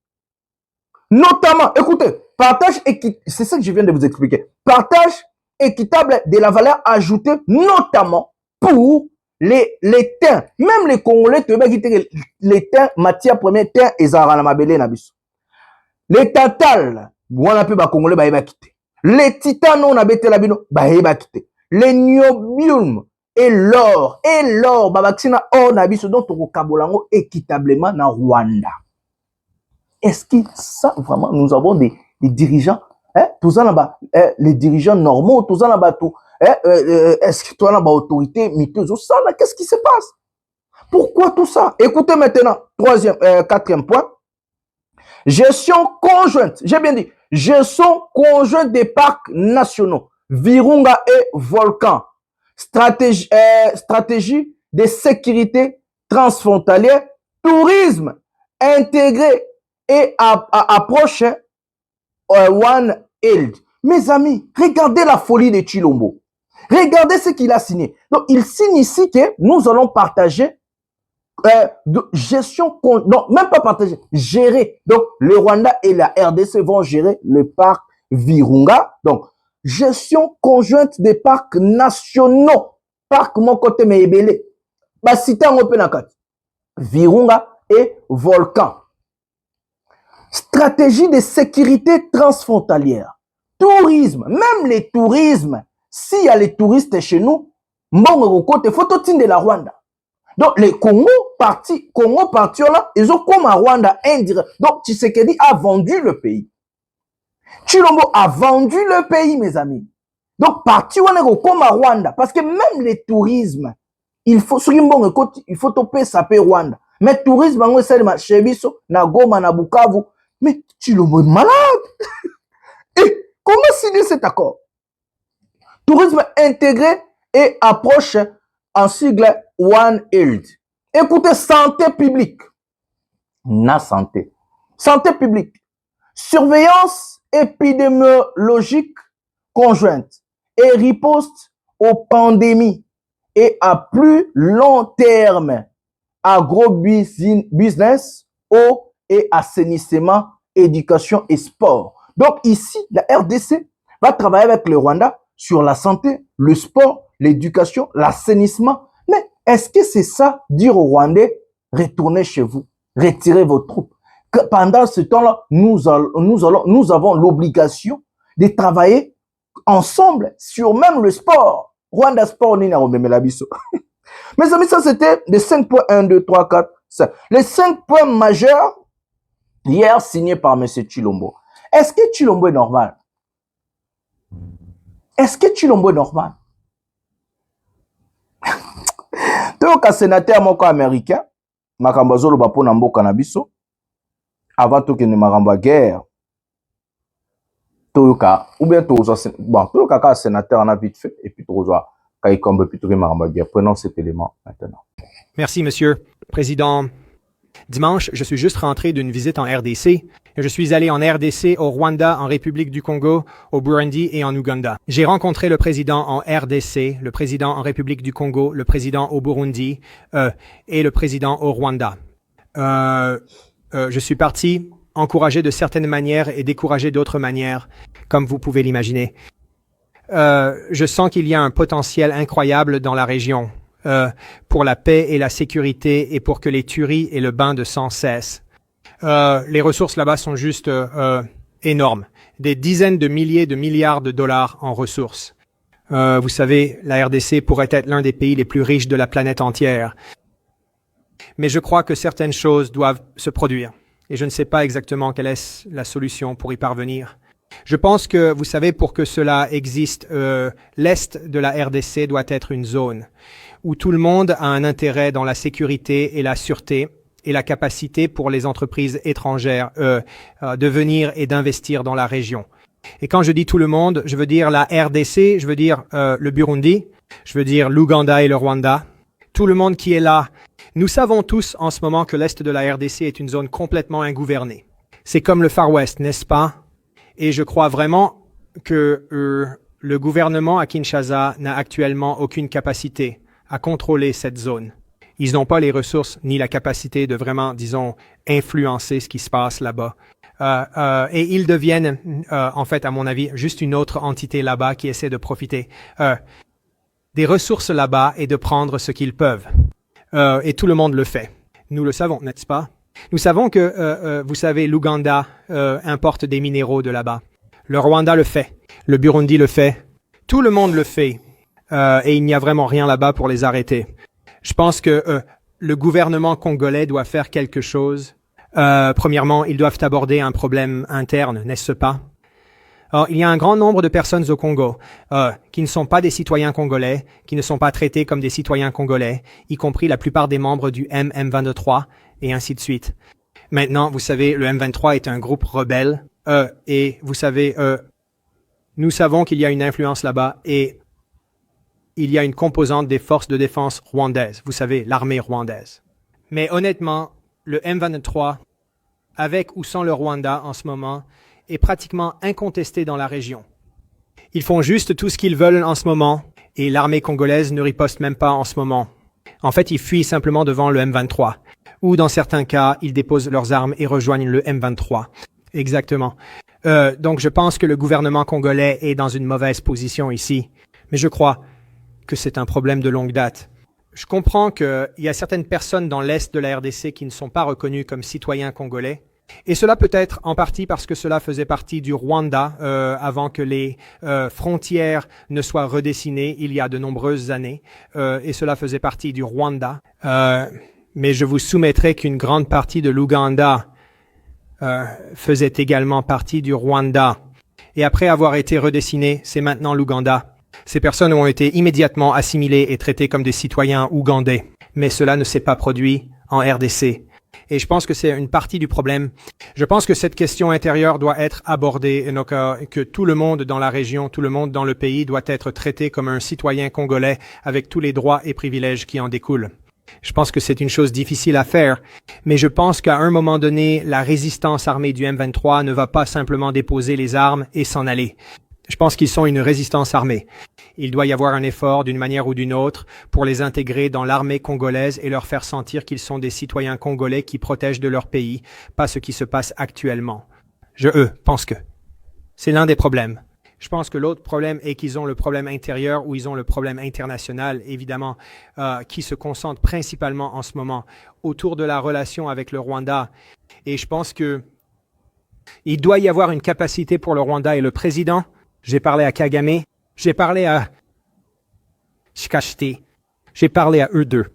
C: notamment, écoutez, partage équitable, c'est ça que je viens de vous expliquer. Partage équitable de la valeur ajoutée, notamment pour les thym. Même les Congolais, les thym, matière première, thym, et zaranamabele nabiso. Les tatal, on a pu ba Congolais, ba eba quitter. Les titanes, on a bêté la bino, ba eba quitter. Les niobium et l'or, ba vaccina or nabiso, donc au kabolango équitablement na Rwanda. Est-ce que ça, vraiment, nous avons des dirigeants, tous les dirigeants normaux, tous tout, est-ce que toi, là, autorité, miteuse, ça, là, qu'est-ce qui se passe? Pourquoi tout ça? Écoutez maintenant, quatrième point. Gestion conjointe, j'ai bien dit, gestion conjointe des parcs nationaux, Virunga et Volcan. Stratégie de sécurité transfrontalière, tourisme intégré et approche One Health. Mes amis, regardez la folie de Tshilombo. Regardez ce qu'il a signé. Donc, il signe ici que nous allons partager de gestion, non, même pas partager, gérer. Donc, le Rwanda et la RDC vont gérer le parc Virunga. Donc, gestion conjointe des parcs nationaux. Parc mon côté Meebele. Bah, cité en Openakat. Virunga et Volcan. Stratégie de sécurité transfrontalière. Tourisme, même les tourismes. S'il y a les touristes chez nous, mbongo côté photo de la Rwanda. Donc les Congo partis là, ils ont comme à Rwanda indirect. Donc Tshisekedi a vendu le pays. Tshilombo a vendu le pays, mes amis. Donc parti on est comme à Rwanda parce que même les tourismes, il faut sur mbongo côté, il faut topé saper Rwanda. Mais tourisme on essaie de marcher biso na Goma na Bukavu. Mais Tshilombo est malade. Et comment signer cet accord? Tourisme intégré et approche en sigle One Health. Écoutez, santé publique. Na santé. Santé publique. Surveillance épidémiologique conjointe et riposte aux pandémies et à plus long terme. Agro-business, eau et assainissement, éducation et sport. Donc ici, la RDC va travailler avec le Rwanda sur la santé, le sport, l'éducation, l'assainissement. Mais est-ce que c'est ça, dire aux Rwandais, retournez chez vous, retirez vos troupes? Que pendant ce temps-là, nous avons l'obligation de travailler ensemble sur même le sport. Rwanda Sport, Mes amis, ça c'était les 5 points 1, 2, 3, 4, 5. Les 5 points majeurs, hier signés par M. Tshilombo. Est-ce que Tshilombo est normal? Est-ce que Tshilombo est normal? Donc, un sénateur moko américain, Makambazolo Bapo Nambo Kanabiso, avant tout qu'il ne m'a guerre, Toyoka, ou bien Toyoka, bon, Toyoka, un sénateur en a vite fait, et puis Toyoka, Kaikombe, puis Toyoka Maramba guerre. Prenons cet élément maintenant.
H: Merci, Monsieur le Président. Dimanche, je suis juste rentré d'une visite en RDC. Je suis allé en RDC, au Rwanda, en République du Congo, au Burundi et en Ouganda. J'ai rencontré le président en RDC, le président en République du Congo, le président au Burundi et le président au Rwanda. Je suis parti encouragé de certaines manières et découragé d'autres manières, comme vous pouvez l'imaginer. Je sens qu'il y a un potentiel incroyable dans la région. Pour la paix et la sécurité et pour que les tueries et le bain de sang cessent. Les ressources là-bas sont juste énormes. Des dizaines de milliers de milliards de dollars en ressources. Vous savez, la RDC pourrait être l'un des pays les plus riches de la planète entière. Mais je crois que certaines choses doivent se produire. Et je ne sais pas exactement quelle est la solution pour y parvenir. Je pense que, vous savez, pour que cela existe, l'Est de la RDC doit être une zone où tout le monde a un intérêt dans la sécurité et la sûreté et la capacité pour les entreprises étrangères de venir et d'investir dans la région. Et quand je dis tout le monde, je veux dire la RDC, je veux dire le Burundi, je veux dire l'Ouganda et le Rwanda, tout le monde qui est là. Nous savons tous en ce moment que l'Est de la RDC est une zone complètement ingouvernée. C'est comme le Far West, n'est-ce pas? Et je crois vraiment que le gouvernement à Kinshasa n'a actuellement aucune capacité à contrôler cette zone. Ils n'ont pas les ressources ni la capacité de vraiment, disons, influencer ce qui se passe là-bas. Et ils deviennent, en fait, à mon avis, juste une autre entité là-bas qui essaie de profiter des ressources là-bas et de prendre ce qu'ils peuvent. Et tout le monde le fait. Nous le savons, n'est-ce pas? Nous savons que, vous savez, l'Ouganda importe des minéraux de là-bas. Le Rwanda le fait. Le Burundi le fait. Tout le monde le fait. Et il n'y a vraiment rien là-bas pour les arrêter. Je pense que le gouvernement congolais doit faire quelque chose. Premièrement, ils doivent aborder un problème interne, n'est-ce pas? Alors, il y a un grand nombre de personnes au Congo qui ne sont pas des citoyens congolais, qui ne sont pas traités comme des citoyens congolais, y compris la plupart des membres du M23 et ainsi de suite. Maintenant, vous savez, le M23 est un groupe rebelle et vous savez, nous savons qu'il y a une influence là-bas et il y a une composante des forces de défense rwandaises, vous savez, l'armée rwandaise. Mais honnêtement, le M23, avec ou sans le Rwanda en ce moment, est pratiquement incontesté dans la région. Ils font juste tout ce qu'ils veulent en ce moment, et l'armée congolaise ne riposte même pas en ce moment. En fait, ils fuient simplement devant le M23, ou dans certains cas, ils déposent leurs armes et rejoignent le M23. Exactement. Donc je pense que le gouvernement congolais est dans une mauvaise position ici, mais je crois que c'est un problème de longue date. Je comprends qu'il y a certaines personnes dans l'Est de la RDC qui ne sont pas reconnues comme citoyens congolais. Et cela peut être en partie parce que cela faisait partie du Rwanda avant que les frontières ne soient redessinées il y a de nombreuses années. Et cela faisait partie du Rwanda. Mais je vous soumettrai qu'une grande partie de l'Ouganda faisait également partie du Rwanda. Et après avoir été redessiné, c'est maintenant l'Ouganda. Ces personnes ont été immédiatement assimilées et traitées comme des citoyens ougandais. Mais cela ne s'est pas produit en RDC. Et je pense que c'est une partie du problème. Je pense que cette question intérieure doit être abordée et donc que tout le monde dans la région, tout le monde dans le pays doit être traité comme un citoyen congolais avec tous les droits et privilèges qui en découlent. Je pense que c'est une chose difficile à faire, mais je pense qu'à un moment donné, la résistance armée du M23 ne va pas simplement déposer les armes et s'en aller. Je pense qu'ils sont une résistance armée. Il doit y avoir un effort d'une manière ou d'une autre pour les intégrer dans l'armée congolaise et leur faire sentir qu'ils sont des citoyens congolais qui protègent de leur pays, pas ce qui se passe actuellement. Je pense que c'est l'un des problèmes. Je pense que l'autre problème est qu'ils ont le problème intérieur ou ils ont le problème international, évidemment, qui se concentre principalement en ce moment autour de la relation avec le Rwanda. Et je pense que il doit y avoir une capacité pour le Rwanda et le président. J'ai parlé à Kagame, j'ai parlé à Chikashite, j'ai parlé à eux deux.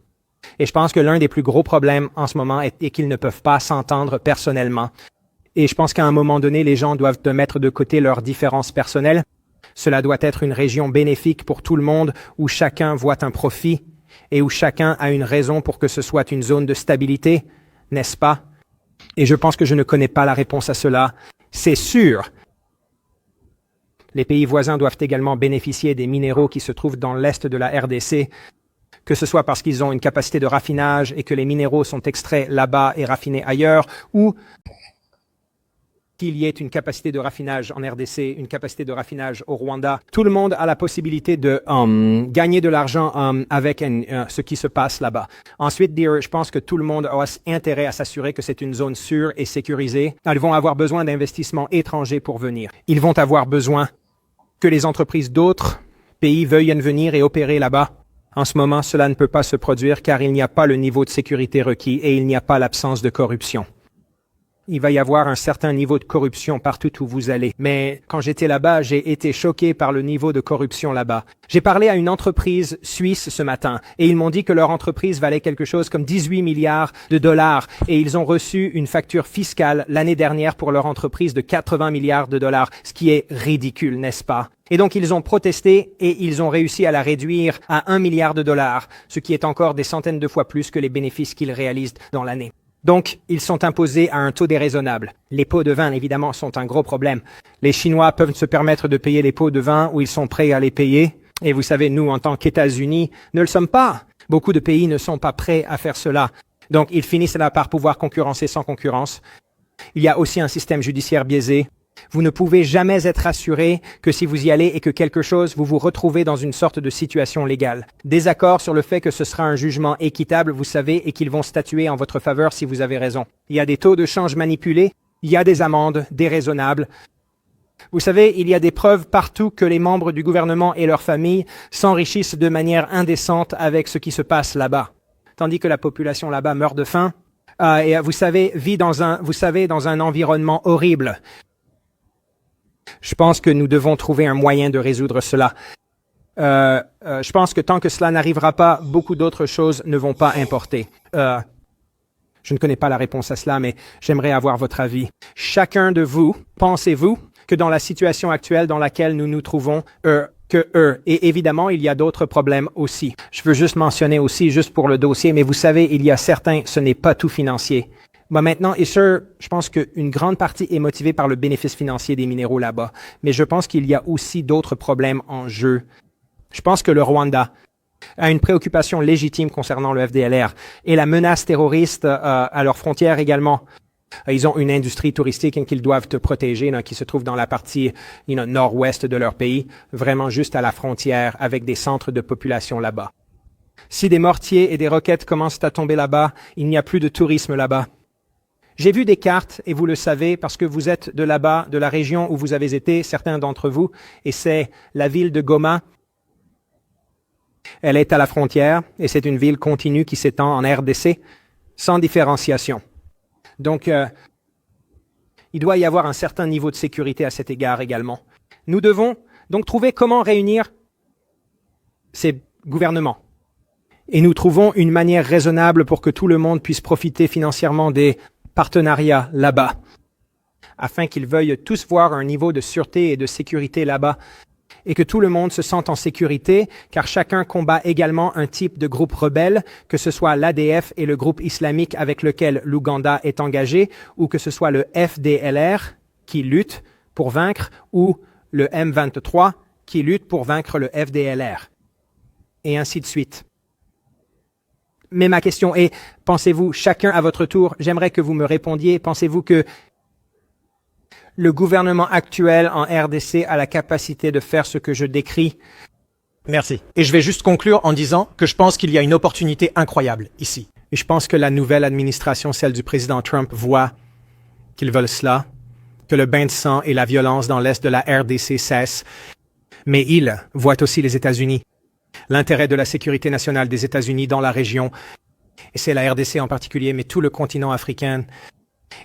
H: Et je pense que l'un des plus gros problèmes en ce moment est qu'ils ne peuvent pas s'entendre personnellement. Et je pense qu'à un moment donné, les gens doivent mettre de côté leurs différences personnelles. Cela doit être une région bénéfique pour tout le monde, où chacun voit un profit et où chacun a une raison pour que ce soit une zone de stabilité, n'est-ce pas? Et je pense que je ne connais pas la réponse à cela. C'est sûr. Les pays voisins doivent également bénéficier des minéraux qui se trouvent dans l'est de la RDC, que ce soit parce qu'ils ont une capacité de raffinage et que les minéraux sont extraits là-bas et raffinés ailleurs, ou qu'il y ait une capacité de raffinage en RDC, une capacité de raffinage au Rwanda. Tout le monde a la possibilité de gagner de l'argent avec ce qui se passe là-bas. Ensuite, je pense que tout le monde a intérêt à s'assurer que c'est une zone sûre et sécurisée. Ils vont avoir besoin d'investissements étrangers pour venir. Ils vont avoir besoin que les entreprises d'autres pays veuillent venir et opérer là-bas. En ce moment, cela ne peut pas se produire car il n'y a pas le niveau de sécurité requis et il n'y a pas l'absence de corruption. Il va y avoir un certain niveau de corruption partout où vous allez. Mais quand j'étais là-bas, j'ai été choqué par le niveau de corruption là-bas. J'ai parlé à une entreprise suisse ce matin et ils m'ont dit que leur entreprise valait quelque chose comme 18 milliards de dollars et ils ont reçu une facture fiscale l'année dernière pour leur entreprise de 80 milliards de dollars, ce qui est ridicule, n'est-ce pas? Et donc ils ont protesté et ils ont réussi à la réduire à 1 milliard de dollars, ce qui est encore des centaines de fois plus que les bénéfices qu'ils réalisent dans l'année. Donc, ils sont imposés à un taux déraisonnable. Les pots de vin, évidemment, sont un gros problème. Les Chinois peuvent se permettre de payer les pots de vin où ils sont prêts à les payer. Et vous savez, nous, en tant qu'États-Unis, ne le sommes pas. Beaucoup de pays ne sont pas prêts à faire cela. Donc, ils finissent là par pouvoir concurrencer sans concurrence. Il y a aussi un système judiciaire biaisé. Vous ne pouvez jamais être assuré que si vous y allez et que quelque chose, vous vous retrouvez dans une sorte de situation légale. Désaccord sur le fait que ce sera un jugement équitable, vous savez, et qu'ils vont statuer en votre faveur si vous avez raison. Il y a des taux de change manipulés, il y a des amendes déraisonnables. Vous savez, il y a des preuves partout que les membres du gouvernement et leurs familles s'enrichissent de manière indécente avec ce qui se passe là-bas. Tandis que la population là-bas meurt de faim, et vous savez, vit dans un environnement horrible. Je pense que nous devons trouver un moyen de résoudre cela. Je pense que tant que cela n'arrivera pas, beaucoup d'autres choses ne vont pas importer. Je ne connais pas la réponse à cela, mais j'aimerais avoir votre avis. Chacun de vous, pensez-vous que dans la situation actuelle dans laquelle nous nous trouvons, et évidemment, il y a d'autres problèmes aussi. Je veux juste mentionner aussi, juste pour le dossier, mais vous savez, il y a certains, ce n'est pas tout financier. Moi maintenant, et sûr, je pense qu'une grande partie est motivée par le bénéfice financier des minéraux là-bas, mais je pense qu'il y a aussi d'autres problèmes en jeu. Je pense que le Rwanda a une préoccupation légitime concernant le FDLR et la menace terroriste à leurs frontières également. Ils ont une industrie touristique qu'ils doivent protéger, qui se trouve dans la partie nord-ouest de leur pays, vraiment juste à la frontière avec des centres de population là-bas. Si des mortiers et des roquettes commencent à tomber là-bas, il n'y a plus de tourisme là-bas. J'ai vu des cartes, et vous le savez, parce que vous êtes de là-bas, de la région où vous avez été, certains d'entre vous, et c'est la ville de Goma. Elle est à la frontière, et c'est une ville continue qui s'étend en RDC, sans différenciation. Donc, il doit y avoir un certain niveau de sécurité à cet égard également. Nous devons donc trouver comment réunir ces gouvernements. Et nous trouvons une manière raisonnable pour que tout le monde puisse profiter financièrement des partenariats là-bas, afin qu'ils veuillent tous voir un niveau de sûreté et de sécurité là-bas, et que tout le monde se sente en sécurité, car chacun combat également un type de groupe rebelle, que ce soit l'ADF et le groupe islamique avec lequel l'Ouganda est engagé, ou que ce soit le FDLR qui lutte pour vaincre, ou le M23 qui lutte pour vaincre le FDLR, et ainsi de suite. Mais ma question est, pensez-vous, chacun à votre tour, j'aimerais que vous me répondiez, pensez-vous que le gouvernement actuel en RDC a la capacité de faire ce que je décris? Merci. Et je vais juste conclure en disant que je pense qu'il y a une opportunité incroyable ici. Et je pense que la nouvelle administration, celle du président Trump, voit qu'ils veulent cela, que le bain de sang et la violence dans l'est de la RDC cessent. Mais ils voient aussi les États-Unis, l'intérêt de la sécurité nationale des États-Unis dans la région, et c'est la RDC en particulier, mais tout le continent africain.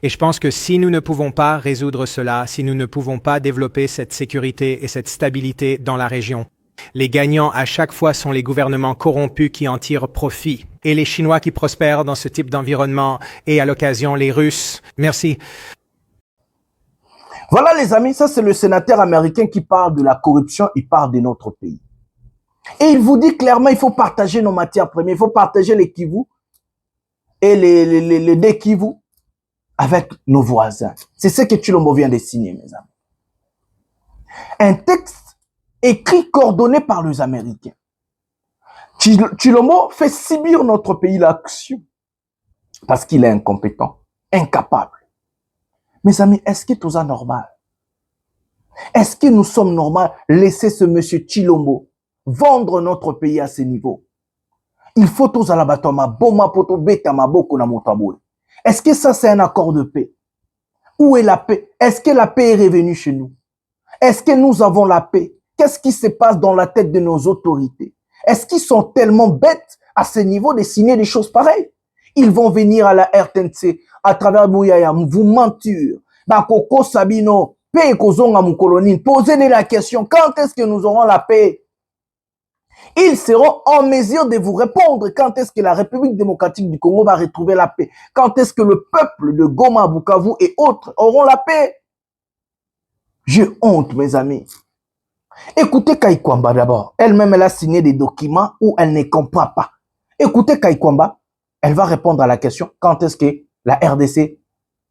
H: Et je pense que si nous ne pouvons pas résoudre cela, si nous ne pouvons pas développer cette sécurité et cette stabilité dans la région, les gagnants à chaque fois sont les gouvernements corrompus qui en tirent profit, et les Chinois qui prospèrent dans ce type d'environnement, et à l'occasion les Russes. Merci.
C: Voilà les amis, ça c'est le sénateur américain qui parle de la corruption, il parle de notre pays. Et il vous dit clairement, il faut partager nos matières premières, il faut partager les Kivu et les Dékivu avec nos voisins. C'est ce que Tshilombo vient de signer, mes amis. Un texte écrit, coordonné par les Américains. Tshilombo fait subir notre pays l'action parce qu'il est incompétent, incapable. Mes amis, est-ce que tout ça normal? Est-ce que nous sommes normaux laisser ce monsieur Tshilombo vendre notre pays à ce niveau? Il faut tous à la batoma, boma poto beta maboko na motaboué. Est-ce que ça c'est un accord de paix? Où est la paix? Est-ce que la paix est revenue chez nous? Est-ce que nous avons la paix? Qu'est-ce qui se passe dans la tête de nos autorités? Est-ce qu'ils sont tellement bêtes à ce niveau de signer des choses pareilles? Ils vont venir à la RTNC à travers Mouyaya, vous mentir. Bakoko Sabino, paix kozonga moukolonine. Posez-les la question, quand est-ce que nous aurons la paix? Ils seront en mesure de vous répondre quand est-ce que la République démocratique du Congo va retrouver la paix. Quand est-ce que le peuple de Goma, Bukavu et autres auront la paix. J'ai honte, mes amis. Écoutez Kaikwamba d'abord. Elle-même, elle a signé des documents où elle ne comprend pas. Écoutez Kaikwamba, elle va répondre à la question quand est-ce que la RDC,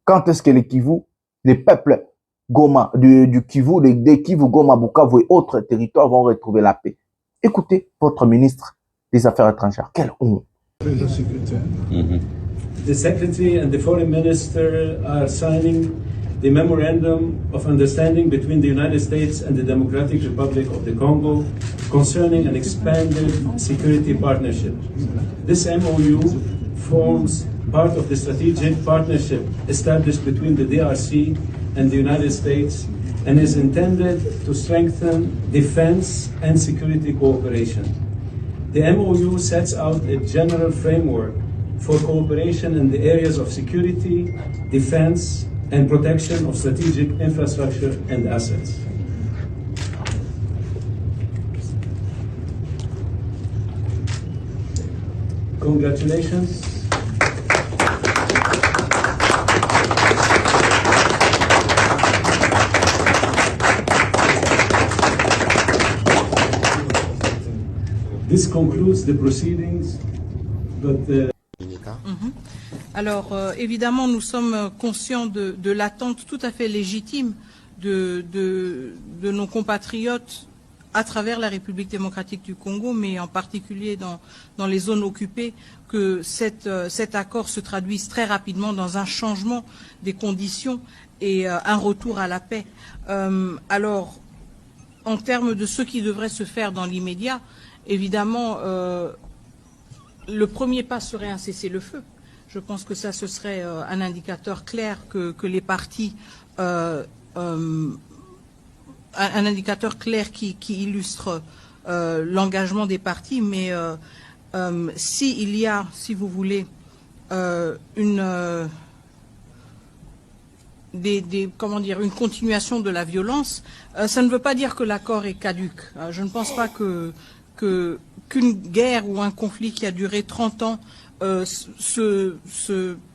C: quand est-ce que les Kivu, les peuples Goma, du Kivu, des Kivu, Goma, Bukavu et autres territoires vont retrouver la paix. Écoutez votre ministre des Affaires étrangères. Quelle honte.
F: The Secretary and the Foreign Minister are signing the Memorandum of Understanding between the United States and the Democratic Republic of the Congo concerning an expanded security partnership. This MOU forms part of the strategic partnership established between the DRC and the United States and is intended to strengthen defense and security cooperation. The MOU sets out a general framework for cooperation in the areas of security, defense, and protection of strategic infrastructure and assets. Congratulations. This concludes the proceedings, but
G: Alors, évidemment, nous sommes conscients de l'attente tout à fait légitime de nos compatriotes à travers la République démocratique du Congo, mais en particulier dans les zones occupées, que cet accord se traduise très rapidement dans un changement des conditions et un retour à la paix. Alors, en termes de ce qui devrait se faire dans l'immédiat, évidemment, le premier pas serait un cessez-le-feu. Je pense que ça, ce serait un indicateur clair que les partis, un indicateur clair qui illustre l'engagement des partis. Mais s'il y a, si vous voulez, une continuation de la violence, ça ne veut pas dire que l'accord est caduc. Je ne pense pas qu'une guerre ou un conflit qui a duré 30 ans se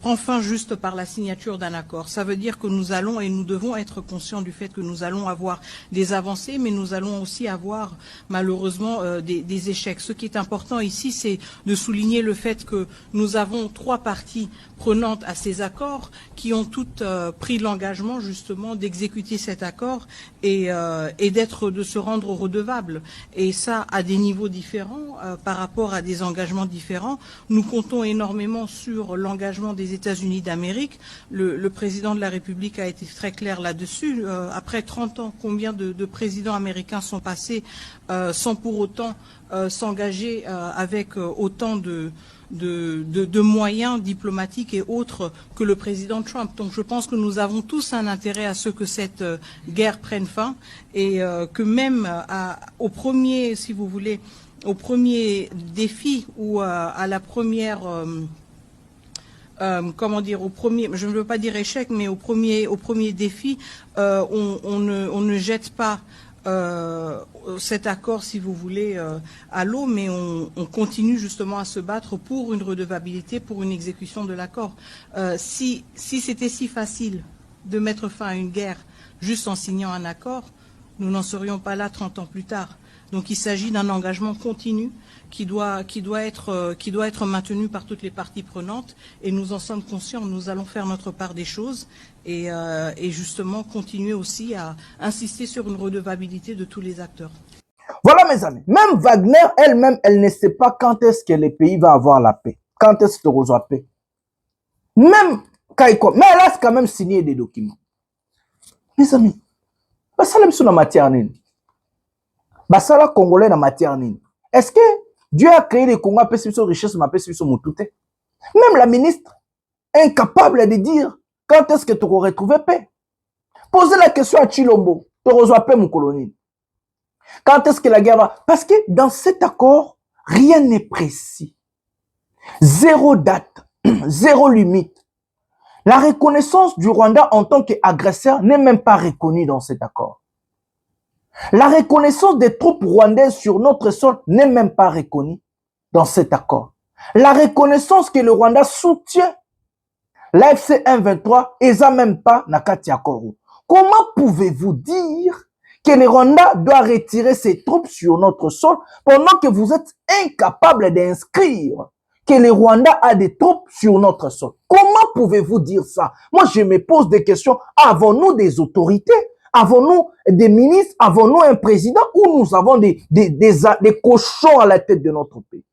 G: prend fin juste par la signature d'un accord. Ça veut dire que nous allons et nous devons être conscients du fait que nous allons avoir des avancées, mais nous allons aussi avoir malheureusement des échecs. Ce qui est important ici, c'est de souligner le fait que nous avons 3 parties prenantes à ces accords qui ont toutes pris l'engagement justement d'exécuter cet accord et de se rendre redevables. Et ça à des niveaux différents par rapport à des engagements différents. Nous comptons énormément sur l'engagement des États-Unis d'Amérique. Le président de la République a été très clair là-dessus. Après 30 ans, combien de présidents américains sont passés sans pour autant s'engager avec autant de moyens diplomatiques et autres que le président Trump. Donc je pense que nous avons tous un intérêt à ce que cette guerre prenne fin et que même au premier, si vous voulez, au premier défi ou à la première, au premier, je ne veux pas dire échec, mais au premier défi, on ne jette pas cet accord, si vous voulez, à l'eau, mais on continue justement à se battre pour une redevabilité, pour une exécution de l'accord. Si c'était si facile de mettre fin à une guerre juste en signant un accord, nous n'en serions pas là 30 ans plus tard. Donc il s'agit d'un engagement continu qui doit être maintenu par toutes les parties prenantes et nous en sommes conscients. Nous allons faire notre part des choses et justement continuer aussi à insister sur une redevabilité de tous les acteurs.
C: Voilà mes amis, même Wagner elle-même, elle ne sait pas quand est-ce que le pays va avoir la paix, quand est-ce que tu la paix. Même Kaiko, mais elle a quand même signé des documents. Mes amis, ça même sur la matière nini. Basala Congolais na matière nini. Est-ce que Dieu a créé les Congolais pour sur richesse, mais pour sur moutouté? Même la ministre, incapable de dire quand est-ce que tu aurais retrouvé paix. Posez la question à Chilombo, tu reçois paix mon colonie. Quand est-ce que la guerre va? Parce que dans cet accord, rien n'est précis. Zéro date, zéro limite. La reconnaissance du Rwanda en tant qu'agresseur n'est même pas reconnue dans cet accord. La reconnaissance des troupes rwandaises sur notre sol n'est même pas reconnue dans cet accord. La reconnaissance que le Rwanda soutient l'AFC M23 et ça même pas Nakati Akoro. Comment pouvez-vous dire que le Rwanda doit retirer ses troupes sur notre sol pendant que vous êtes incapable d'inscrire que le Rwanda a des troupes sur notre sol? Comment pouvez-vous dire ça? Moi, je me pose des questions. Avons-nous des autorités? Avons-nous des ministres? Avons-nous un président? Ou nous avons des cochons à la tête de notre pays?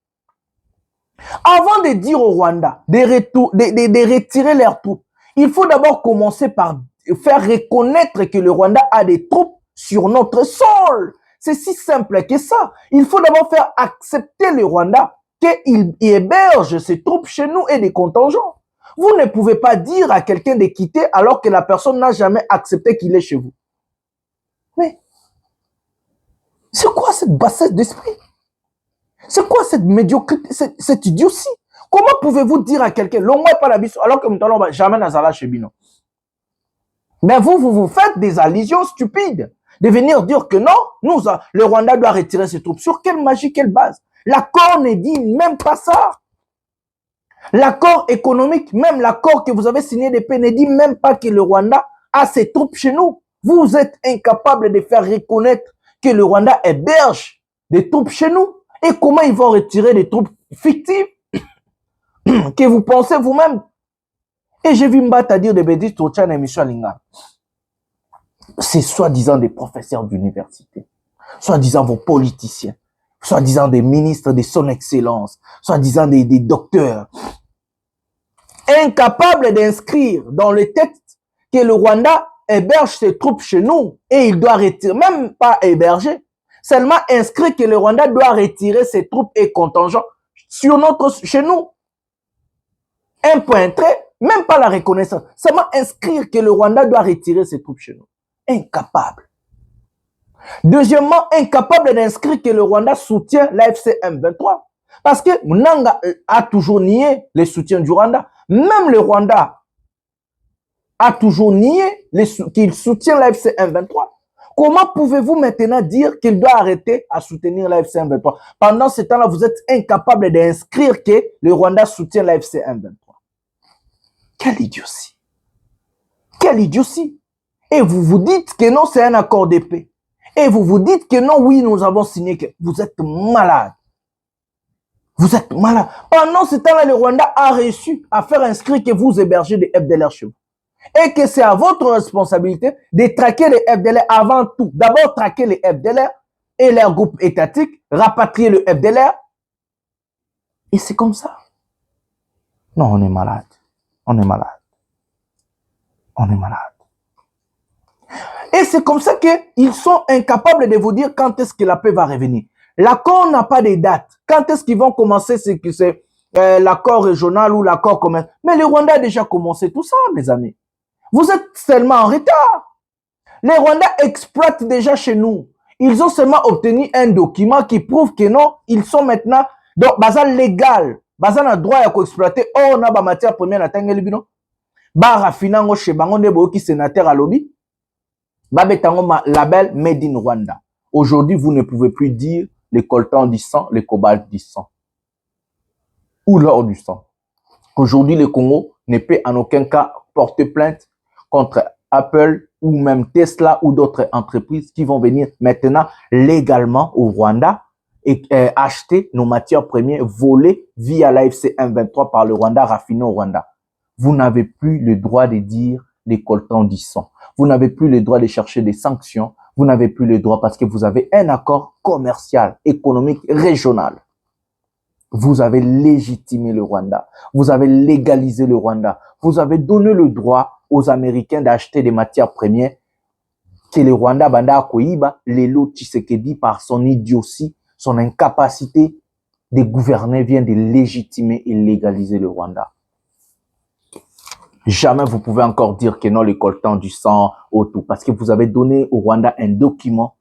C: Avant de dire au Rwanda de retirer leurs troupes, il faut d'abord commencer par faire reconnaître que le Rwanda a des troupes sur notre sol. C'est si simple que ça. Il faut d'abord faire accepter le Rwanda qu'il héberge ses troupes chez nous et des contingents. Vous ne pouvez pas dire à quelqu'un de quitter alors que la personne n'a jamais accepté qu'il est chez vous. Mais c'est quoi cette bassesse d'esprit? C'est quoi cette médiocrité, cette idiotie? Comment pouvez-vous dire à quelqu'un, l'homme n'est pas la biso, alors que nous n'allons jamais Nazala chez Bino? Mais vous faites des allusions stupides. De venir dire que non, le Rwanda doit retirer ses troupes. Sur quelle magie, quelle base? L'accord ne dit même pas ça. L'accord économique, même l'accord que vous avez signé de paix, ne dit même pas que le Rwanda a ses troupes chez nous. Vous êtes incapable de faire reconnaître que le Rwanda héberge des troupes chez nous. Et comment ils vont retirer des troupes fictives que vous pensez vous-même? Et j'ai vu Mbata dire de Bédis Tochan et Michel Linga. C'est soi-disant des professeurs d'université, soi-disant vos politiciens, soi-disant des ministres de son excellence, soi-disant des docteurs, incapables d'inscrire dans le texte que le Rwanda héberge ses troupes chez nous et il doit retirer, même pas héberger, seulement inscrit que le Rwanda doit retirer ses troupes et contingents chez nous. Un point trait, même pas la reconnaissance, seulement inscrire que le Rwanda doit retirer ses troupes chez nous. Incapable. Deuxièmement, incapable d'inscrire que le Rwanda soutient l'AFC M23. Parce que Nanga a toujours nié le soutien du Rwanda. Même le Rwanda a toujours nié qu'il soutient l'AFC M23. Comment pouvez-vous maintenant dire qu'il doit arrêter à soutenir l'AFC M23? Pendant ce temps-là, vous êtes incapable d'inscrire que le Rwanda soutient l'AFC M23. Quelle idiotie! Quelle idiotie! Et vous vous dites que non, c'est un accord de paix. Et vous vous dites que non, oui, nous avons signé que vous êtes malade. Vous êtes malade. Pendant ce temps-là, le Rwanda a réussi à faire inscrire que vous hébergez des FDLR chez vous. Et que c'est à votre responsabilité de traquer les FDLR avant tout. D'abord, traquer les FDLR et leurs groupes étatiques, rapatrier le FDLR. Et c'est comme ça. Non, on est malade. On est malade. On est malade. Et c'est comme ça qu'ils sont incapables de vous dire quand est-ce que la paix va revenir. L'accord n'a pas de date. Quand est-ce qu'ils vont commencer l'accord régional ou l'accord commun? Mais le Rwanda a déjà commencé tout ça, mes amis. Vous êtes seulement en retard. Les Rwandais exploitent déjà chez nous. Ils ont seulement obtenu un document qui prouve que non, ils sont maintenant donc bazal légal. Bazal a droit à exploiter. Oh, on a ba matière première na tangeli bino. Ba rafinango chez bango nebo qui sénateur à lobby. Babetango label Made in Rwanda. Aujourd'hui, vous ne pouvez plus dire les coltans du sang, les cobalt du sang. Ou l'or du sang. Aujourd'hui, le Congo ne peut en aucun cas porter plainte contre Apple ou même Tesla ou d'autres entreprises qui vont venir maintenant légalement au Rwanda et acheter nos matières premières volées via l'AFC M23 par le Rwanda, raffinées au Rwanda. Vous n'avez plus le droit de dire les coltans du sang. Vous n'avez plus le droit de chercher des sanctions. Vous n'avez plus le droit parce que vous avez un accord commercial, économique, régional. Vous avez légitimé le Rwanda. Vous avez légalisé le Rwanda. Vous avez donné le droit aux Américains d'acheter des matières premières que le Rwanda banda akoyiba, Lelo Tshisekedi par son idiotie, son incapacité de gouverner vient de légitimer et légaliser le Rwanda. Jamais vous pouvez encore dire que non, les coltans du sang, tout, parce que vous avez donné au Rwanda un document,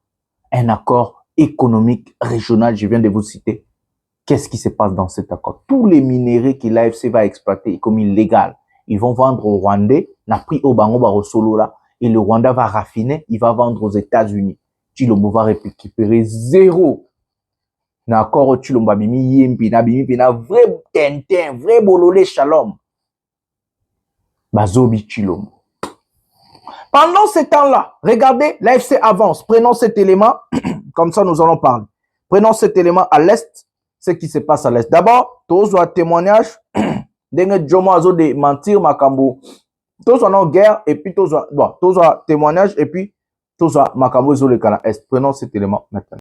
C: un accord économique régional, je viens de vous citer. Qu'est-ce qui se passe dans cet accord? Tous les minéraux que l'AFC va exploiter comme illégal, ils vont vendre au Rwandais, n'a pris au Bango Barosolola, et le Rwanda va raffiner, il va vendre aux États-Unis. Chilombo va récupérer zéro. D'accord, Chilombo bimi yempi, na bimi pina vrai tintin, vrai bololé shalom. Bazobi Chilombo. Pendant ce temps-là, regardez, l'AFC avance. Prenons cet élément, comme ça nous allons parler. Prenons cet élément à l'est, ce qui se passe à l'est. D'abord, tous un témoignage, dengue Jomo azo de mentir makambo. Tous en guerre et puis tous un témoignage et puis tous un makambo zo le kana est. Prenons cet élément maintenant.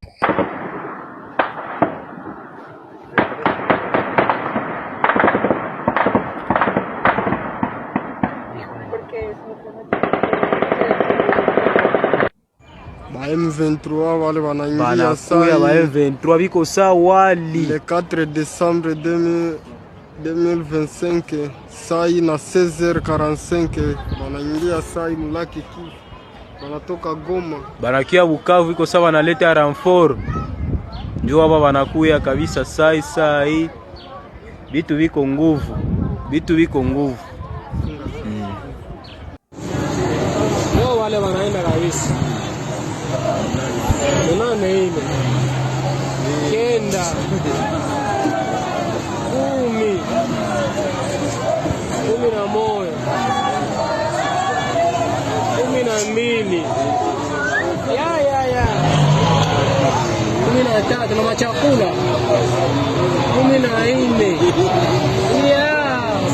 A: M23 wale wanaingia
B: banakuya
A: sai
B: ba M23 biko saa wali
A: le 4 décembre 2025 sai na 16h45 wanaingia sai mulaki Kivu, wanatoka Goma
B: banakia Bukavu biko saa wanaleta renfort, ndio hapa banakuya kabisa sai bitu biko nguvu, bitu biko nguvu.
Q: Leo wale wanaenda kabisa. Nane ile. Kenda. 10. 11. 12. Ya. 13 na machakula. 14. Ya,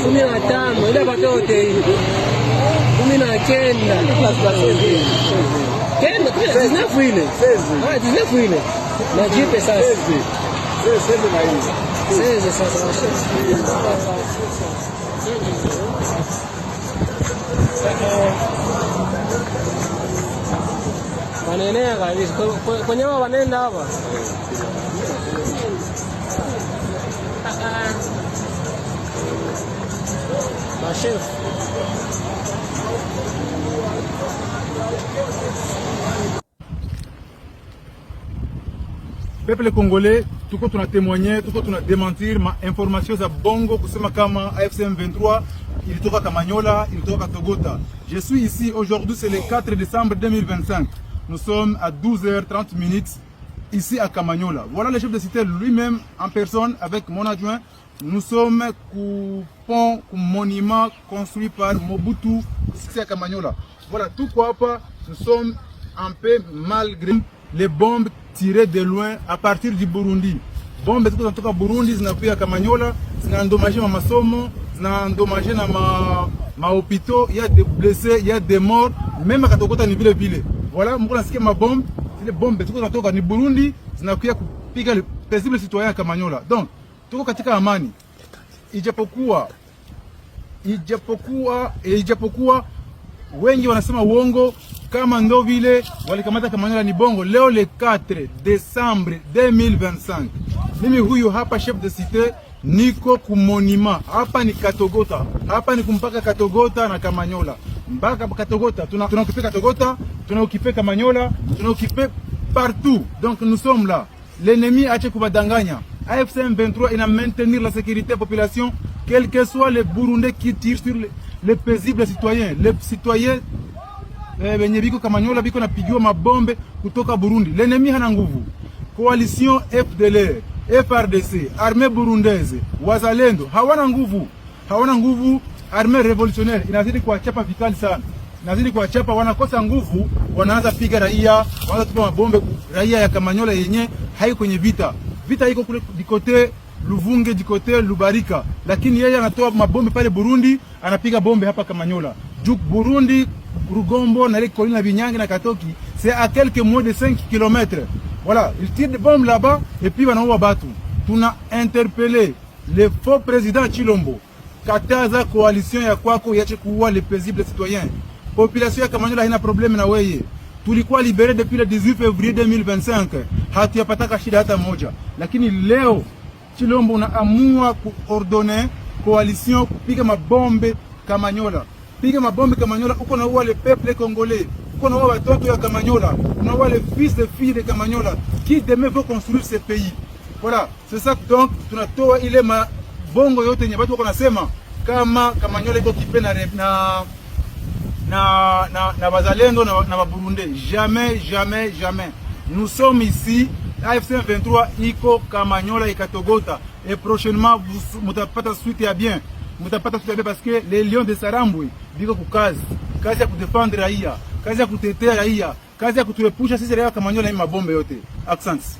Q: 15 ile batote hii. 19. Kenda 19 ile. 19 ile. Na jipe sasa. 16 sasa. Wanenea kabisa. Kwenye wanaenda hapa. Machef.
P: Peuple congolais, tuko tuna témoigner, tuko tuna démentir ma information za bongo kusema kama AFC M23 ilitoka Kamanyola, ilitoka Togota. Je suis ici aujourd'hui, c'est le 4 décembre 2025. Nous sommes à 12h30 ici à Kamanyola. Voilà le chef de cité lui-même en personne avec mon adjoint. Nous sommes au pont, au monument construit par Mobutu ici à Kamanyola. Voilà, tout quoi pas, nous sommes en paix malgré les bombes tirées de loin à partir du Burundi. Bombes kutoka Burundi zinakuja Kamanyola, zinaendommagé ma masomo, zinaendommagé na ma hôpitaux, il y a des blessés, il y a des morts, même à Katogota ni vile. Voilà, mko nasikia mabombe, zile bombe kutoka ni Burundi zinakuja kupiga le paisible citoyen à Kamanyola. Donc, tuko katika amani. Ijapokuwa wengi wanasema uongo kama ndo vile walikamata Kamanyola ni bongo. Leo le 4 décembre 2025. Mimi huyu hapa chef de cité niko kumonima. Hapa ni Katogota. Hapa ni kumpaka Katogota na Kamanyola. Mpaka Katogota, tunaokipe Katogota, tunaokipe Kamanyola, tunaokipe partout. Donc nous sommes là. L'ennemi a kubadanganya. AFC M23 il a maintenir la sécurité de la population, quels que soient les Burundais qui tirent sur les paisibles citoyens. Les citoyens wenye biko Kamanyola biko napigiwa mabombe kutoka Burundi. L'ennemi hana nguvu. Coalition FDLR, FRDC, armée burundaise, wazalendo hawana nguvu. Armée révolutionnaire inazidi kuwachapa vikali sana. Inazidi kuwachapa, wanakosa nguvu, wanaanza piga raia, wanaanza tupa mabombe raia ya Kamanyola yenye haiko kwenye vita. Vita iko kule dikote Luvunge, dikote Lubarika, lakini yeye anatoa mabombe pale Burundi, anapiga bombe hapa Kamanyola. Juk Burundi, Rugombo na ile colline Binyange na Katoki, c'est à quelques moins de 5 km. Voilà, ils tirent des bombes là-bas et puis wanaua batu. Tuna interpellé le faux président Chilombo. Kataza coalition ya kwako yache kuua les paisibles citoyens. Population ya Kamanyola haina problème na weye. Tulikuwa libéré depuis le 18 février 2025. Hatuyapataka shida hata moja. Lakini leo Chilombo unaamua kuordone coalition kupiga mabombe Kamanyola. Piga mabombe Kamanyola, uko na uwa le peuple congolais. Uko na uwa watoto ya Kamanyola. Uko uwa les fils et filles de Kamanyola qui demain vont construire ce pays. Voilà, c'est ça donc tunatoa ile mabongo yote yenye watu wako nasema kama Kamanyola iko kipena na bazalendo na baburundais. Jamais. Nous sommes ici, AFC M23 iko Kamanyola et Katogota. Et prochainement, vous mutapata suite ya bien. Mutapata suite ya bien parce que les lions de Sarambwe biko kukazi. Kazi ya kudefendre raia, kazi ya kutetea raia, kazi ya kutuepusha sisi raia Kamanyola na mabombe yote. Accents.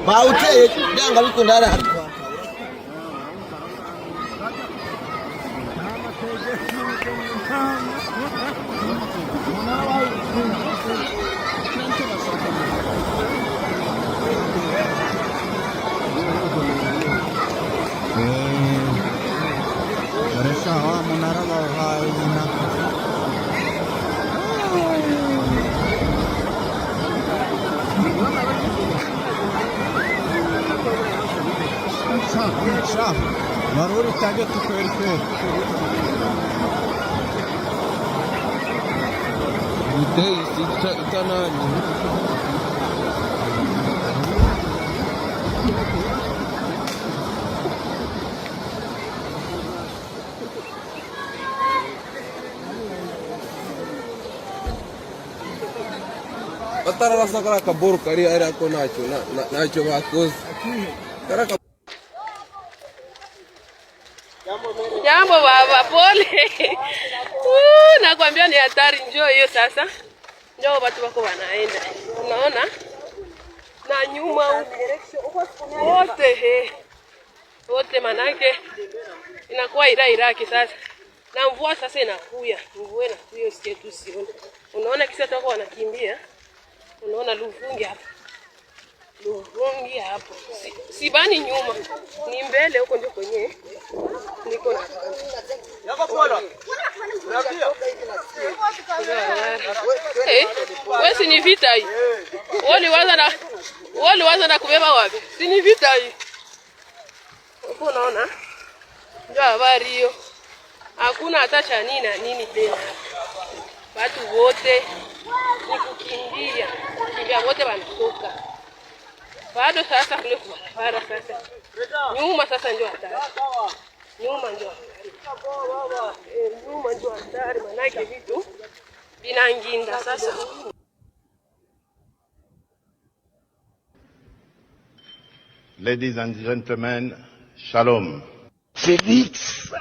Q: Baute janga liko ndani
R: Maruri tagge tu perché idei tanani Batara rasa kala kabur kari aira ko nacho nacho bakos kara.
S: Jambo baba, pole. Nakwambia ni hatari, njoo hiyo sasa. Njoo watu wako wanaenda. Unaona? Na nyuma wote wote manake inakuwa iraki sasa. Na mvua sasa inakuya. Mvua inakuya usikie tu sione. Unaona kisa wako wanakimbia. Unaona Luvungi hapa. Luvungi hapo. Sibani nyuma. Ni mbele huko ndio kwenye. Niko na. Yako pona. Wewe si ni vita hii. Wali waza na kubeba wapi? Si ni vita hii. Uko unaona? Ndio habari hiyo. Hakuna hata cha nini na nini tena. Watu wote ni kukimbia. Kimbia wote wanatoka. Bado sasa kule kwa barabara sasa. Nyuma sasa ndio hatari. Nyuma ndio hatari. Nyuma ndio hatari, manake vitu vinanginda sasa.
D: Ladies and gentlemen, shalom.
E: Félix.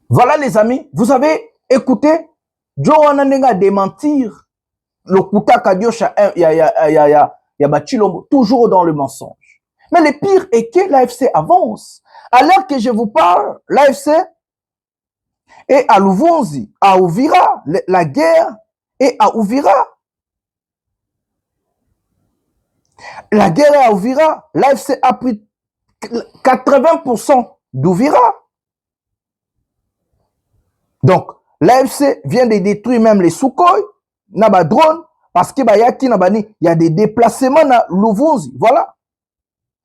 C: Voilà les amis, vous avez écouté Joe Wanandenga démentir le Kutaka Diosha ya Bachilombo, toujours dans le mensonge. Mais le pire est que l'AFC avance. À l'heure que je vous parle, l'AFC est à Luvunzi, à Uvira, la guerre est à Uvira. La guerre est à Uvira, l'AFC a pris 80% d'Uvira. Donc, l'AFC vient de détruire même les Sukhoi, Naba drone, parce que il y a des déplacements dans Luvunzi. Voilà.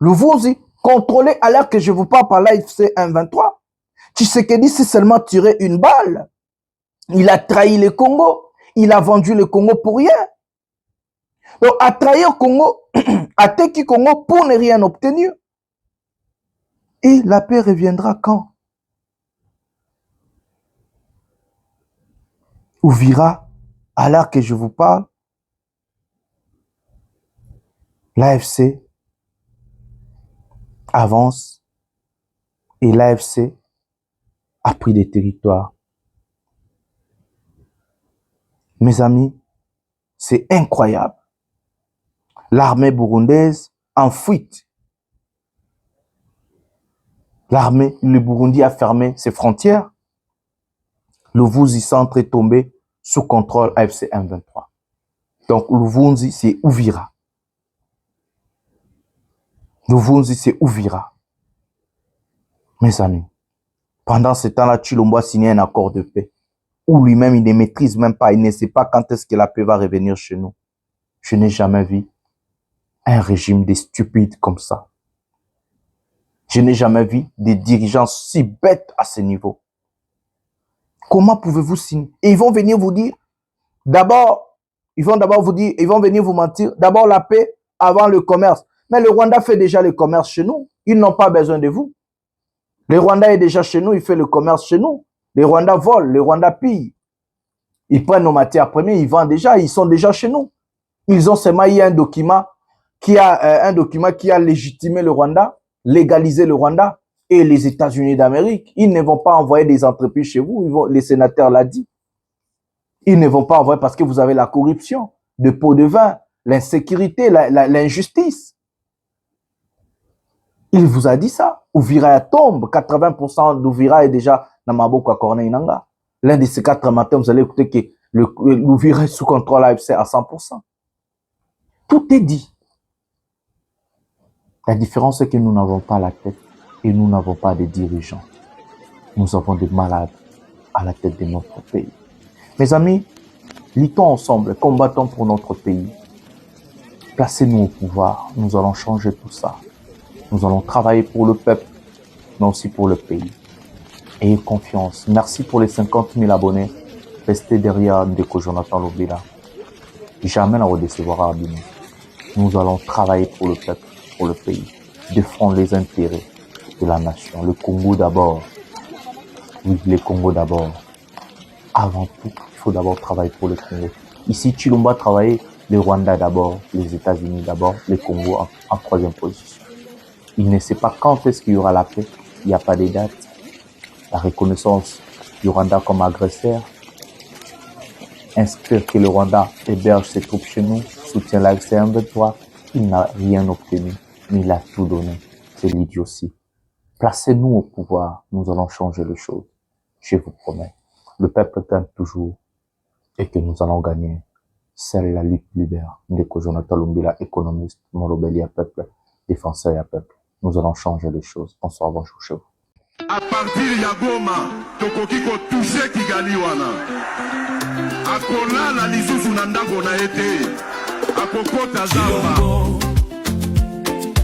C: Luvunzi, contrôlé à l'heure que je vous parle par l'AFC 123. Tshisekedi s'est seulement tiré une balle. Il a trahi le Congo. Il a vendu le Congo pour rien. Donc, à trahir Congo, à Teki Congo pour ne rien obtenir. Et la paix reviendra quand? Uvira, à l'heure que je vous parle, l'AFC avance et l'AFC a pris des territoires. Mes amis, c'est incroyable. L'armée burundaise en fuite. Le Burundi a fermé ses frontières. Le Vunzi centre est tombé sous contrôle AFC M23. Donc le Vunzi, c'est Uvira. Le Vunzi, c'est Uvira. Mes amis, pendant ce temps-là, Chilombo a signé un accord de paix où lui-même, il ne maîtrise même pas, il ne sait pas quand est-ce que la paix va revenir chez nous. Je n'ai jamais vu un régime de stupides comme ça. Je n'ai jamais vu des dirigeants si bêtes à ce niveau. Comment pouvez-vous signer? Et ils vont venir vous dire, ils vont venir vous mentir, d'abord la paix avant le commerce. Mais le Rwanda fait déjà le commerce chez nous. Ils n'ont pas besoin de vous. Le Rwanda est déjà chez nous, il fait le commerce chez nous. Les Rwandais volent, les Rwandais pillent. Ils prennent nos matières premières, ils vendent déjà, ils sont déjà chez nous. Ils ont seulement eu un document qui a légitimé le Rwanda, légalisé le Rwanda et les États-Unis d'Amérique. Ils ne vont pas envoyer des entreprises chez vous, les sénateurs l'ont dit. Ils ne vont pas envoyer parce que vous avez la corruption, de pots de vin, l'insécurité, l'injustice. Il vous a dit ça. Uvira tombe. 80% d'Uvira est déjà dans Maboko à Corneille Nanga. L'un de ces 4 matins, vous allez écouter que l'Uvira est sous contrôle AFC à 100%. Tout est dit. La différence, c'est que nous n'avons pas la tête et nous n'avons pas de dirigeants. Nous avons des malades à la tête de notre pays. Mes amis, luttons ensemble, combattons pour notre pays. Placez-nous au pouvoir. Nous allons changer tout ça. Nous allons travailler pour le peuple, mais aussi pour le pays. Ayez confiance. Merci pour les 50 000 abonnés. Restez derrière Ndeko Jonathan Lobila. Jamais on ne décevra Abimé. Nous allons travailler pour le peuple, pour le pays. Défendre les intérêts de la nation. Le Congo d'abord. Oui, le Congo d'abord. Avant tout, il faut d'abord travailler pour le Congo. Ici, Chilombo a travaillé, le Rwanda d'abord, les États-Unis d'abord, le Congo en 3e position. Il ne sait pas quand est-ce qu'il y aura la paix. Il n'y a pas de date. La reconnaissance du Rwanda comme agresseur. Inscrire que le Rwanda héberge ses troupes chez nous, soutient l'AFC M23. Il n'a rien obtenu, mais il a tout donné. C'est l'idiotie. Placez-nous au pouvoir. Nous allons changer les choses. Je vous promets. Le peuple gagne toujours et que nous allons gagner. Seule la lutte libère. Ndeko Jonathan Lumbila, économiste, Molobeli à peuple, défenseur à peuple. Nous allons changer les choses. Bonsoir, bonjour chez vous.
T: À partir ya Goma, tokoki ko toucher Kigali wana. Akona la lisusu na ndako na ete. Akokota zamba.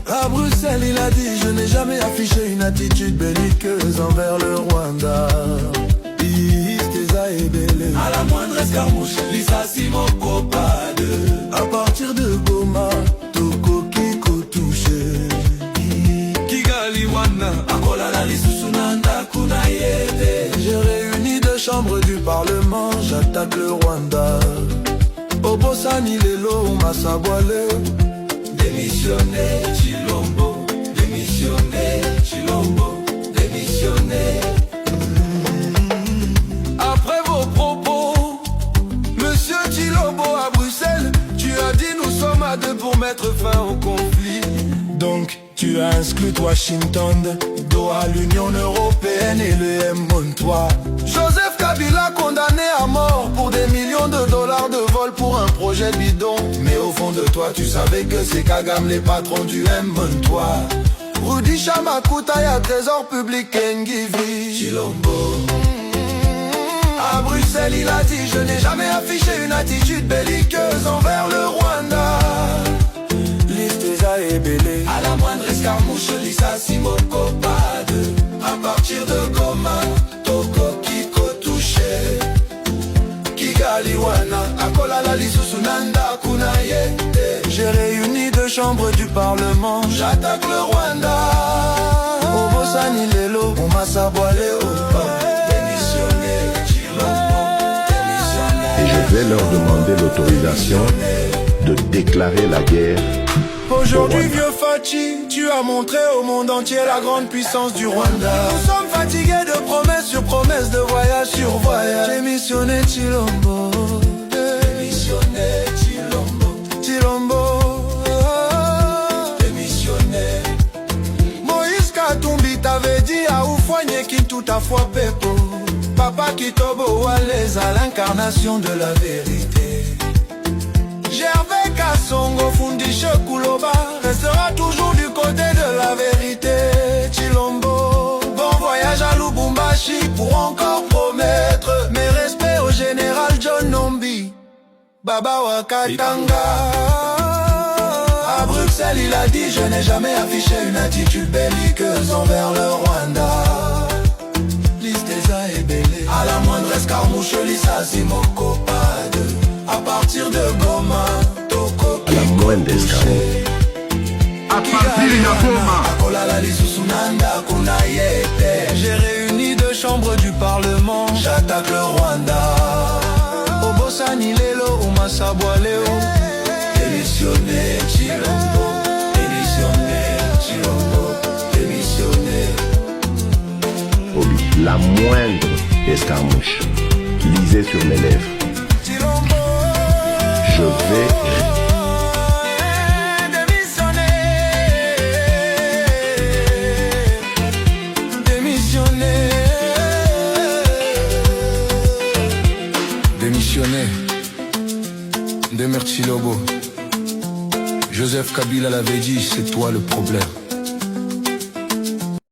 U: À Bruxelles, il a dit, je n'ai jamais affiché une attitude belliqueuse envers le Rwanda. À la moindre escarmouche, Lissassi Mokopade. À partir de Goma, Tokoki ko touché. Kigali wana, Akola la lisusu nanda kunayete. J'ai réuni 2 chambres du Parlement, j'attaque le Rwanda. Obosani Lelo, Massabwale. Démissionner, Chilombo. Démissionner, Chilombo. Démissionner. Après vos propos, Monsieur Chilombo à Bruxelles, tu as dit nous sommes à 2 pour mettre fin au conflit. Donc tu as exclu Washington, Doha, l'Union Européenne et le M23. Joseph Kabila condamné à mort pour des millions de dollars de vol pour un projet bidon. Mais au fond de toi tu savais que c'est Kagame les patrons du M23. Rudy Chamakuta y'a trésor public Ngivi Chilombo. À Bruxelles il a dit je n'ai jamais affiché une attitude belliqueuse envers le Rwanda. Listeza et Belé. À la moindre escarmouche Lissassi Mokopade. À partir de Goma, Tokoki ko touché. Kigali wana, Akola la lisusu nanda kunayete. J'ai réuni 2 chambres du Parlement, j'attaque le Rwanda. Obosani Lelo, on m'a saboilé au pas. Démissionner, Chilombo, démissionner.
D: vais leur demander l'autorisation de déclarer la guerre.
U: Aujourd'hui, vieux Fachi, tu as montré au monde entier la grande puissance du Rwanda. Nous sommes fatigués de promesses sur promesses, de voyage sur voyage. Démissionné Chilombo, démissionné Chilombo, Chilombo, démissionné. Moïse Katumbi t'avait dit à Oufouanye qui tout à fois pépo. Papa Kitobo Waleza, l'incarnation de la vérité. Gervais Kassongo Fundishe Kuloba restera toujours du côté de la vérité. Chilombo, bon voyage à Lubumbashi pour encore promettre mes respects au général John Nombi, Baba Wakatanga. À Bruxelles il a dit je n'ai jamais affiché une attitude belliqueuse envers le Rwanda. Listeza et Belé, à la moindre escarmouche Lisasi Mokopade. À partir de Goma, Toko,
D: à la moindre escarmouche.
T: À partir de Goma,
U: Akolala Lisusunanda, Kunayete. J'ai réuni deux chambres du Parlement. J'attaque le Rwanda. Obosani Lelo, Umasabwa Leo. Démissionné, Chilombo. Démissionné, Chilombo. Démissionné.
D: Obi, la moindre escarmouche. Lisez sur mes lèvres. Je vais
U: démissionner. Démissionner. Démissionner. Demer Chilobo. Joseph Kabila l'avait dit, c'est toi le problème.